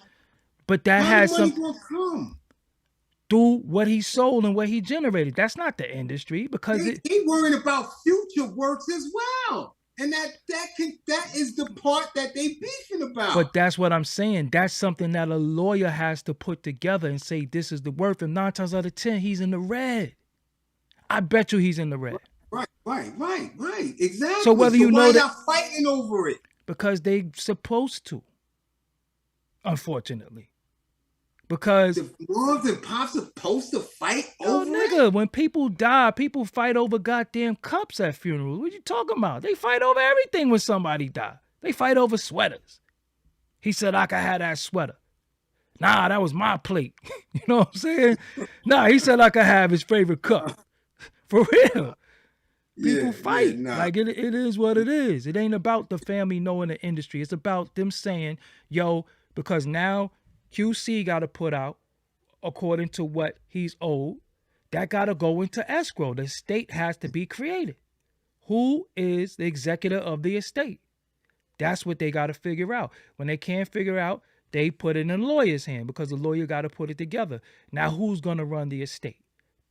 But that has something. through what he sold and what he generated. That's not the industry because they worrying about future works as well. And that is the part that they beefing about. But that's what I'm saying. That's something that a lawyer has to put together and say this is the worth. And 9 times out of 10, he's in the red. I bet you he's in the red. Right. Exactly. So whether you know why that, y'all fighting over it? Because they supposed to. Unfortunately. Because the moms and pops supposed to fight over nigga, it? when people die, people fight over goddamn cups at funerals. What you talking about? They fight over everything when somebody die. They fight over sweaters. He said I could have that sweater. Nah, that was my plate. You know what I'm saying? Nah, he said I could have his favorite cup. For real. People fight. Like it is what it is. It ain't about the family knowing the industry. It's about them saying, yo, because now QC got to put out, according to what he's owed, that got to go into escrow. The estate has to be created. Who is the executor of the estate? That's what they got to figure out. When they can't figure out, they put it in a lawyer's hand because the lawyer got to put it together. Now, who's going to run the estate?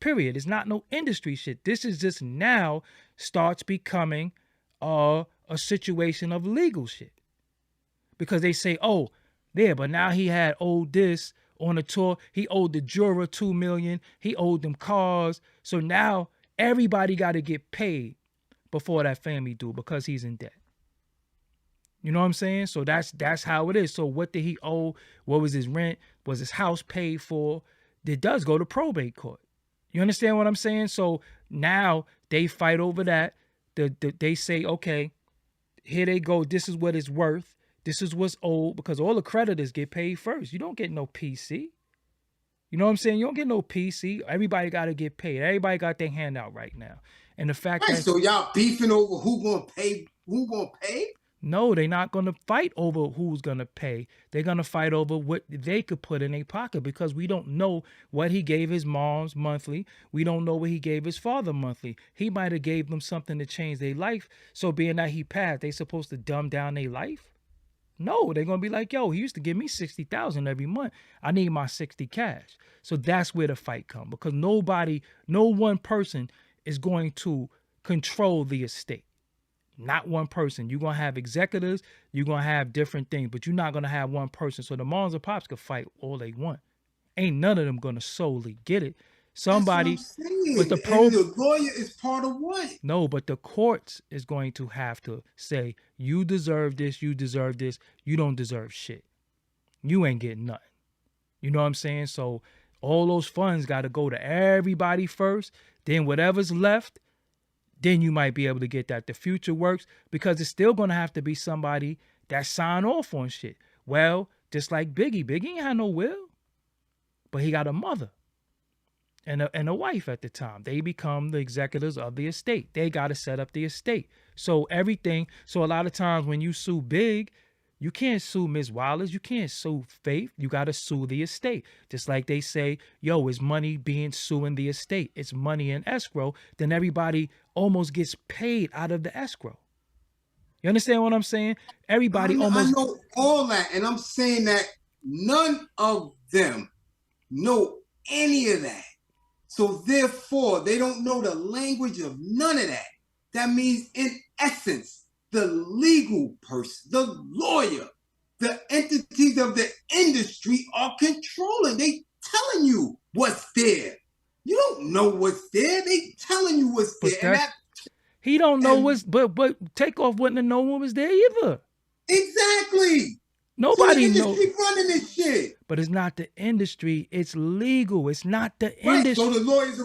Period. It's not no industry shit. This is just now starts becoming a situation of legal shit. Because they say, oh, yeah, but now he had owed this on a tour. He owed the juror $2 million. He owed them cars. So now everybody got to get paid before that family do because he's in debt. You know what I'm saying? So that's how it is. So what did he owe? What was his rent? Was his house paid for? It does go to probate court. You understand what I'm saying? So now they fight over that. They say, okay, here they go. This is what it's worth. This is what's owed, because all the creditors get paid first. You don't get no PC. You know what I'm saying? You don't get no PC. Everybody got to get paid. Everybody got their hand out right now. And the fact that... So y'all beefing over who gonna pay? Who gonna pay? No, they're not going to fight over who's going to pay. They're going to fight over what they could put in their pocket, because we don't know what he gave his moms monthly. We don't know what he gave his father monthly. He might have gave them something to change their life. So being that he passed, they supposed to dumb down their life? No, they're going to be like, yo, he used to give me $60,000 every month. I need my 60 cash. So that's where the fight comes, because no one person is going to control the estate. Not one person. You're going to have executors. You're going to have different things, but you're not going to have one person. So the moms and pops can fight all they want. Ain't none of them going to solely get it. Somebody, but the lawyer is part of what? No, but the courts is going to have to say, you deserve this, you deserve this, you don't deserve shit. You ain't getting nothing. You know what I'm saying? So all those funds got to go to everybody first. Then whatever's left, then you might be able to get that. The future works, because it's still going to have to be somebody that sign off on shit. Well, just like Biggie. Biggie ain't had no will, but he got a mother and a wife at the time. They become the executors of the estate. They got to set up the estate. So everything. So a lot of times when you sue Big, you can't sue Ms. Wallace. You can't sue Faith. You got to sue the estate. Just like they say, yo, is money being suing the estate? It's money in escrow. Then everybody almost gets paid out of the escrow. You understand what I'm saying? Everybody almost... I know all that. And I'm saying that none of them know any of that. So therefore, they don't know the language of none of that. That means, in essence, the legal person, the lawyer, the entities of the industry are controlling. They telling you what's there. You don't know what's there. They telling you what's there. And he don't know what's, but Takeoff wouldn't have known what was there either. Exactly. Nobody knows. So the industry running this shit. But it's not the industry. It's legal. It's not the industry. So the lawyers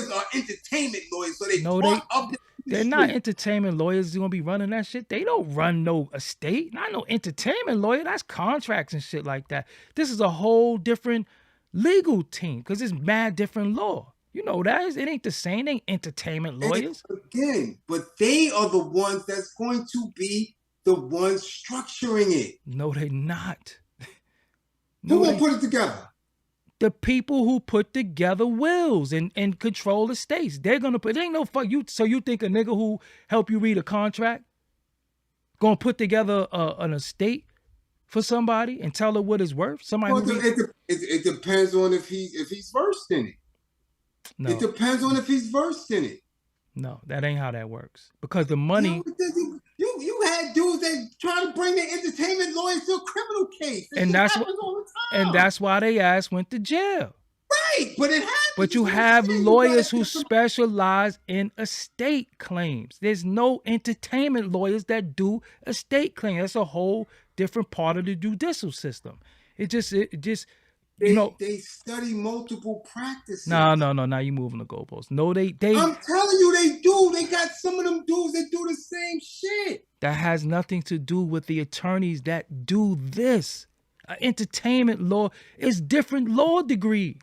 are entertainment lawyers. So they part of the They're not entertainment lawyers going to be running that shit. They don't run no estate. Not no entertainment lawyer. That's contracts and shit like that. This is a whole different legal team, because it's mad different law. You know that. It ain't the same. They ain't entertainment lawyers. Again, but they are the ones that's going to be the ones structuring it. No, they're not. Who will put it together? The people who put together wills and control estates. They're going to put, it ain't no fuck you. So you think a nigga who help you read a contract going to put together an estate for somebody and tell her what it's worth? Somebody Well, who read. it depends on if he's versed in it. No. It depends on if he's versed in it. No, that ain't how that works. Because the money. You had dudes that try to bring their entertainment lawyers to a criminal case. And that's what, all the time. and that's why they ass went to jail. Right, but it happens. But you have lawyers who specialize in estate claims. There's no entertainment lawyers that do estate claims. That's a whole different part of the judicial system. It just they study multiple practices. No. Now you moving the goalposts. No, they. I'm telling you, they do. They got some of them dudes that do the same shit. That has nothing to do with the attorneys that do this. Entertainment law is different law degrees.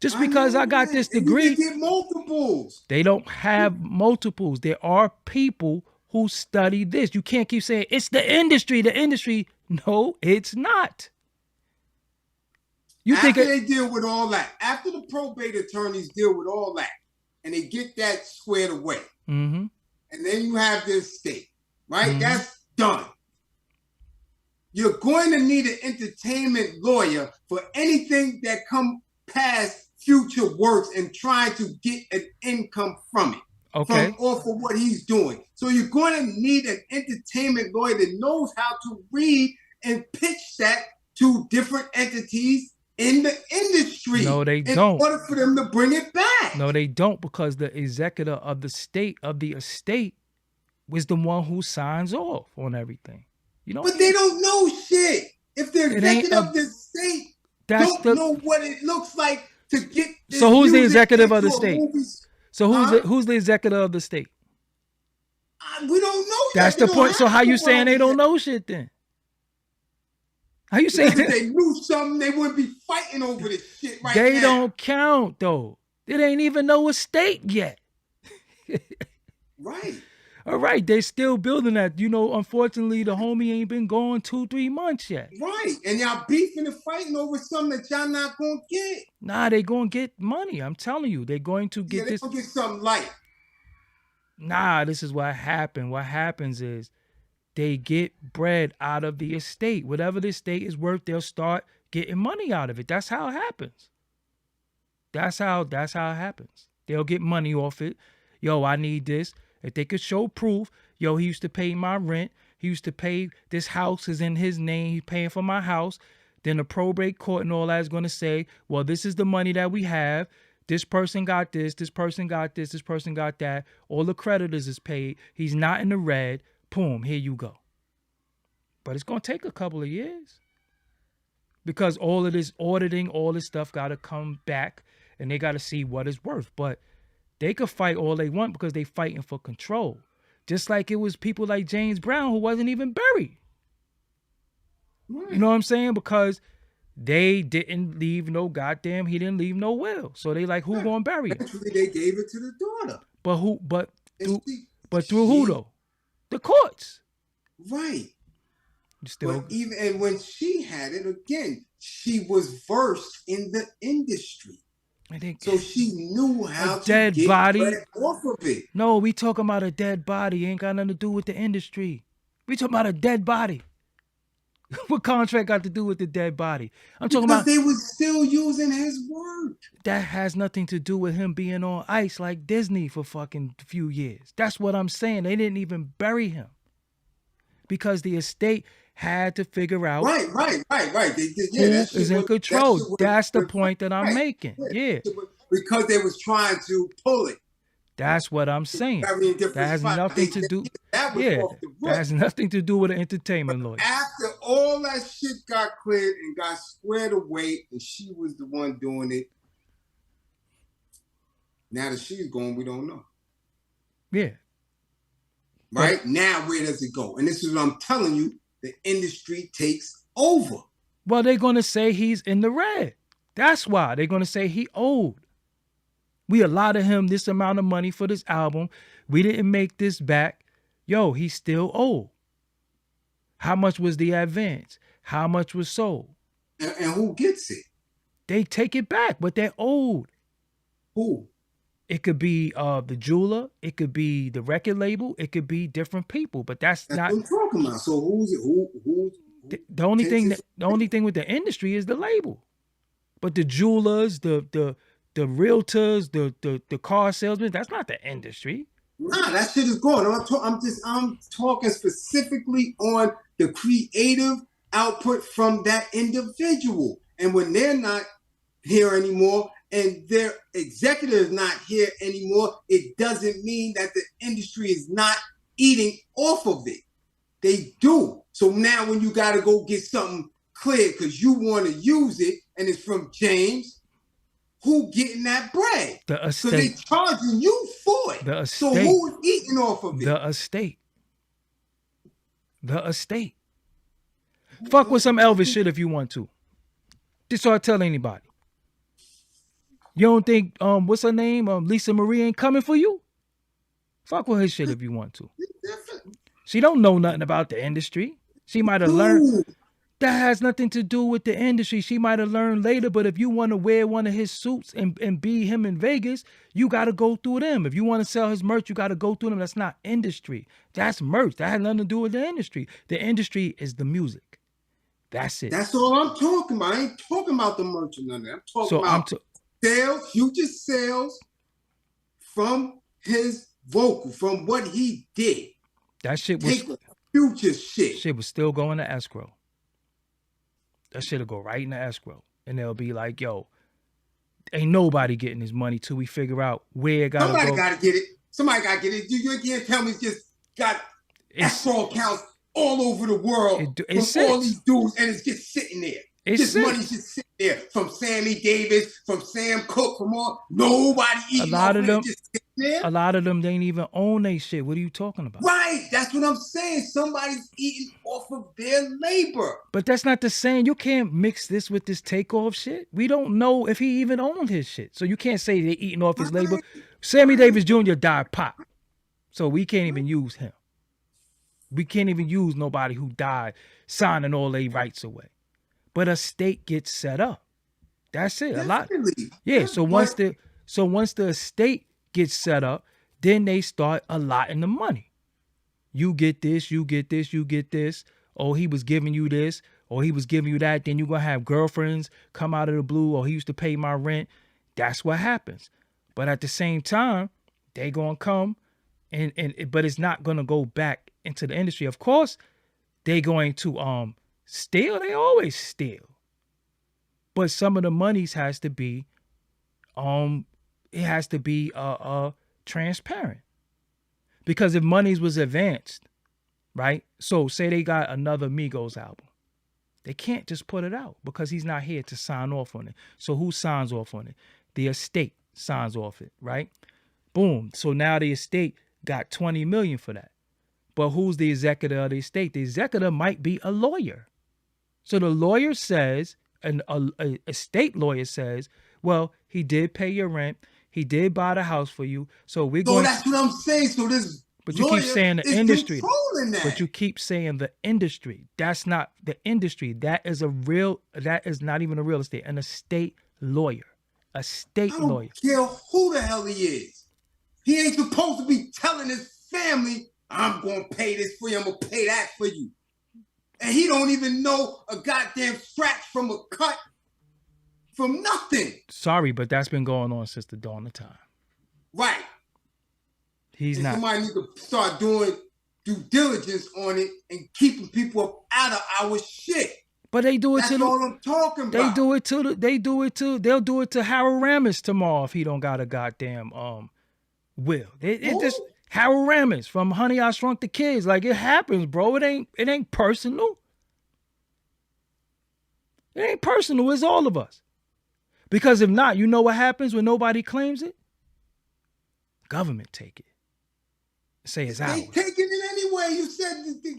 Just because I got this degree, you get multiples. They don't have multiples. There are people who study this. You can't keep saying it's the industry. The industry. No, it's not. They deal with all that, after the probate attorneys deal with all that, and they get that squared away, and then you have this state, right? That's done. You're going to need an entertainment lawyer for anything that come past future works and trying to get an income from it. Okay. From off of what he's doing. So you're going to need an entertainment lawyer that knows how to read and pitch that to different entities in the industry. No, they don't. In order for them to bring it back. No, they don't, because the executor of the estate was the one who signs off on everything. But they don't know shit. If the executive of the estate don't know what it looks like to get this. So who's the executive of the state? So who's the executive of the state? We don't know. That's the point. So how you saying they don't know shit then? How you saying if they knew something, they wouldn't be fighting over this shit right now. They don't count though. It ain't even no estate yet. Right. All right, they still building that. Unfortunately, the homie ain't been gone 2-3 months yet. Right, and y'all beefing and fighting over something that y'all not gonna get. Nah, they gonna get money. I'm telling you, they're going to get this. They're gonna get something light. Nah, this is what happened. What happens is they get bread out of the estate. Whatever the estate is worth, they'll start getting money out of it. That's how it happens. That's how it happens. They'll get money off it. Yo, I need this. If they could show proof, yo, he used to pay my rent. He used to pay, this house is in his name. He's paying for my house. Then the probate court and all that is going to say, well, this is the money that we have. This person got this. This person got this. This person got that. All the creditors is paid. He's not in the red. Boom, here you go. But it's going to take a couple of years. Because all of this auditing, all this stuff got to come back. And they got to see what it's worth. But they could fight all they want because they fighting for control. Just like it was people like James Brown who wasn't even buried. Right. You know what I'm saying? Because they didn't leave no goddamn, he didn't leave no will. So they like, who gonna bury him? Actually, they gave it to the daughter. But through who though? The courts. Right. And when she had it, again, she was versed in the industry. So she knew how to dead get body off of it. No, we talking about a dead body. Ain't got nothing to do with the industry. We talking about a dead body. What contract got to do with the dead body? I'm talking about they was still using his work. That has nothing to do with him being on ice like Disney for fucking few years. That's what I'm saying. They didn't even bury him because the estate had to figure out right. Who is in control. That's the point that I'm making. Yeah. Because they was trying to pull it. That's what I'm saying. That has nothing to do. That has nothing to do with an entertainment lawyer. After all that shit got cleared and got squared away, and she was the one doing it. Now that she's gone, we don't know. Yeah. Right now, where does it go? And this is what I'm telling you. The industry takes over. Well, they're going to say he's in the red. That's why they're going to say he owed. We allotted him this amount of money for this album. We didn't make this back. Yo, he's still owed. How much was the advance? How much was sold? And who gets it? They take it back, but they're owed. Who? It could be the jeweler. It could be the record label. It could be different people, but that's not what I'm talking about. So who's it? The only thing with the industry is the label. But the jewelers, the realtors, the car salesmen, that's not the industry. Nah, that shit is gone. I'm talking specifically on the creative output from that individual. And when they're not here anymore and their executive is not here anymore, it doesn't mean that the industry is not eating off of it. They do. So now when you got to go get something clear because you want to use it and it's from James, who getting that bread? The estate. So they charging you for it. The estate. So who is eating off of it? The estate. The estate. Fuck with some Elvis shit if you want to. Just so I tell anybody. You don't think what's her name? Lisa Marie ain't coming for you? Fuck with her shit if you want to. She don't know nothing about the industry. She might have learned. That has nothing to do with the industry. She might have learned later, but if you want to wear one of his suits and be him in Vegas, you got to go through them. If you want to sell his merch, you got to go through them. That's not industry. That's merch. That has nothing to do with the industry. The industry is the music. That's it. That's all I'm talking about. I ain't talking about the merch or nothing. I'm talking about sales, future sales from his vocal, from what he did. That shit was future shit. Shit was still going to escrow. That shit'll go right in the escrow. And they'll be like, yo, ain't nobody getting his money till we figure out where it gotta go. Somebody gotta get it. Somebody gotta get it. You can't tell me it's just got escrow accounts all over the world from all these dudes and it's just sitting there. This money's just sitting there from Sammy Davis, from Sam Cooke, from all nobody eating off of it, just sitting there. A lot of them they ain't even own they shit. What are you talking about? Right, that's what I'm saying. Somebody's eating off of their labor. But that's not the same. You can't mix this with this Takeoff shit. We don't know if he even owned his shit. So you can't say they're eating off his labor. Sammy Davis Jr. died pop. So we can't even use him. We can't even use nobody who died signing all their rights away. But a state gets set up. That's it. Definitely. A lot. Yeah. So once the estate gets set up, then they start allotting the money. You get this, you get this, you get this. Oh, he was giving you this, or he was giving you that. Then you're gonna have girlfriends come out of the blue, or he used to pay my rent. That's what happens. But at the same time, they gonna come but it's not gonna go back into the industry. Of course, they going to steal. They always steal. But some of the monies has to be transparent. Because if monies was advanced, right? So say they got another Migos album. They can't just put it out because he's not here to sign off on it. So who signs off on it? The estate signs off it, right? Boom. So now the estate got 20 million for that. But who's the executor of the estate? The executor might be a lawyer. So the lawyer says, a estate lawyer says, well, he did pay your rent. He did buy the house for you. So we're going. So that's what I'm saying. So this But you keep saying the industry. That. But you keep saying the industry. That's not the industry. That is not even a real estate. An estate lawyer. A state lawyer. I don't care who the hell he is. He ain't supposed to be telling his family, I'm going to pay this for you. I'm going to pay that for you. And he don't even know a goddamn scratch from a cut from nothing. Sorry, but that's been going on since the dawn of time. Right. Somebody need to start doing due diligence on it and keeping people up out of our shit. But they do it That's all I'm talking about. They'll do it to Harold Ramis tomorrow if he don't got a goddamn will. It just Harold Ramis from Honey, I Shrunk the Kids. Like, it happens, bro. It ain't personal. It ain't personal. It's all of us. Because if not, you know what happens when nobody claims it? Government take it. Say it's ours. They taking it anyway. You said,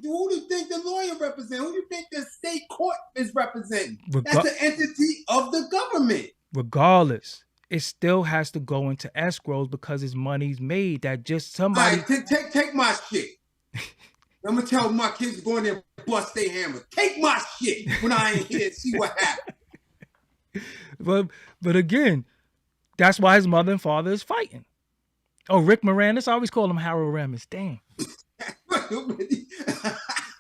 who do you think the lawyer represents? Who do you think the state court is representing? That's the entity of the government. Regardless, it still has to go into escrows because it's money's made that just somebody. All right, take my shit. I'm gonna tell my kids to go in there and bust their hammer. Take my shit when I ain't here and see what happens. But again, that's why his mother and father is fighting. Oh, Rick Moranis. I always call him Harold Ramis. Damn. That's what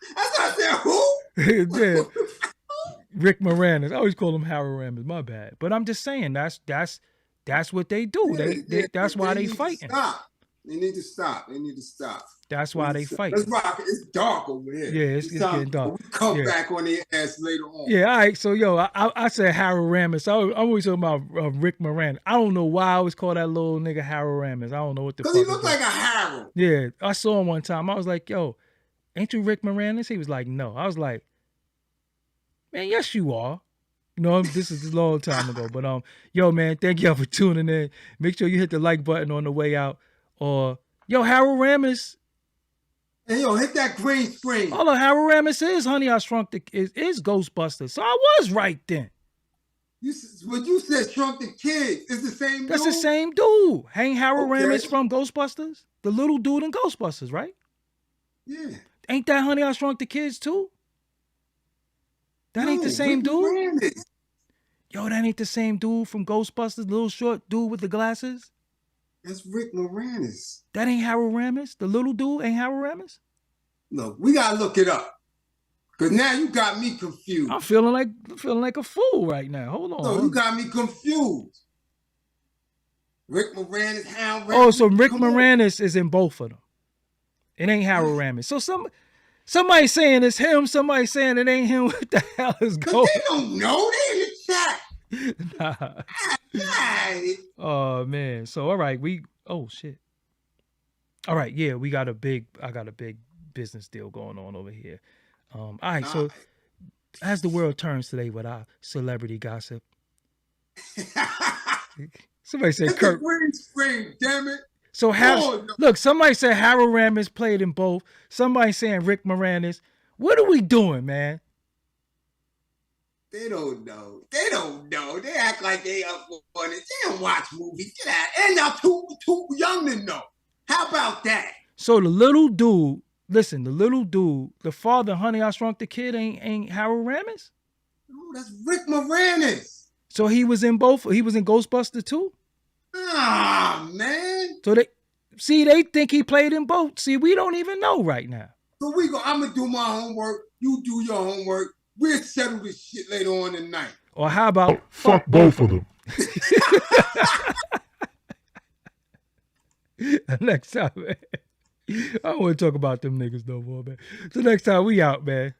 I said. Who? Yeah. Rick Moranis. I always call him Harold Ramis. My bad. But I'm just saying that's what they do. That's why they need to fighting. stop. They need to stop. They need to stop. That's why they fighting. Let's rock it. It's dark over here. Yeah, it's getting dark. We come back on their ass later on. Yeah, all right. So, I said Harold Ramis. I'm always talking about Rick Moranis. I don't know why I always call that little nigga Harold Ramis. I don't know what the fuck. Because he looked like a Harold. Yeah, I saw him one time. I was like, yo, ain't you Rick Moranis? He was like, no. I was like, man, yes, you are. You know, this is a long time ago. But, yo, man, thank y'all for tuning in. Make sure you hit the like button on the way out. Or, yo, Harold Ramis. Hey, yo, hit that green screen. Hold on, Harold Ramis is Honey, I Shrunk the is Ghostbusters. So I was right then. When you said Shrunk the Kids, it's the same dude? That's the same dude. Ain't Harold Ramis from Ghostbusters? The little dude in Ghostbusters, right? Yeah. Ain't that Honey, I Shrunk the Kids too? That ain't the same dude? Moranis. Yo, that ain't the same dude from Ghostbusters, the little short dude with the glasses? That's Rick Moranis. That ain't Harold Ramis? The little dude ain't Harold Ramis? Look, we gotta look it up. Cause now you got me confused. I'm feeling like a fool right now. Hold on. No, you got me confused. Rick Moranis, Harold Ramis. Oh, so Rick Moranis is in both of them. It ain't Harold Ramis. So somebody saying it's him, somebody saying it ain't him. What the hell is going on? They don't know. They in the chat. Nah. Right. Oh man. So all right, oh shit. All right, yeah, I got a big business deal going on over here. All right, so as the world turns today with our celebrity gossip. Somebody said Kirk. Green screen, damn it. So look, somebody said Harold Ramis played in both. Somebody saying Rick Moranis. What are we doing, man? They don't know. They don't know. They act like they up on it. They don't watch movies. Get out. And y'all too young to know. How about that? So the little dude, the father, Honey, I Shrunk the Kid, ain't Harold Ramis? No, that's Rick Moranis. So he was in both. He was in Ghostbusters too? Ah, man. So they think he played in both. See, we don't even know right now. So I'm gonna do my homework. You do your homework. We'll settle this shit later on tonight. Or how about fuck both of them? Next time, man. I don't want to talk about them niggas no more, man. So next time we out, man.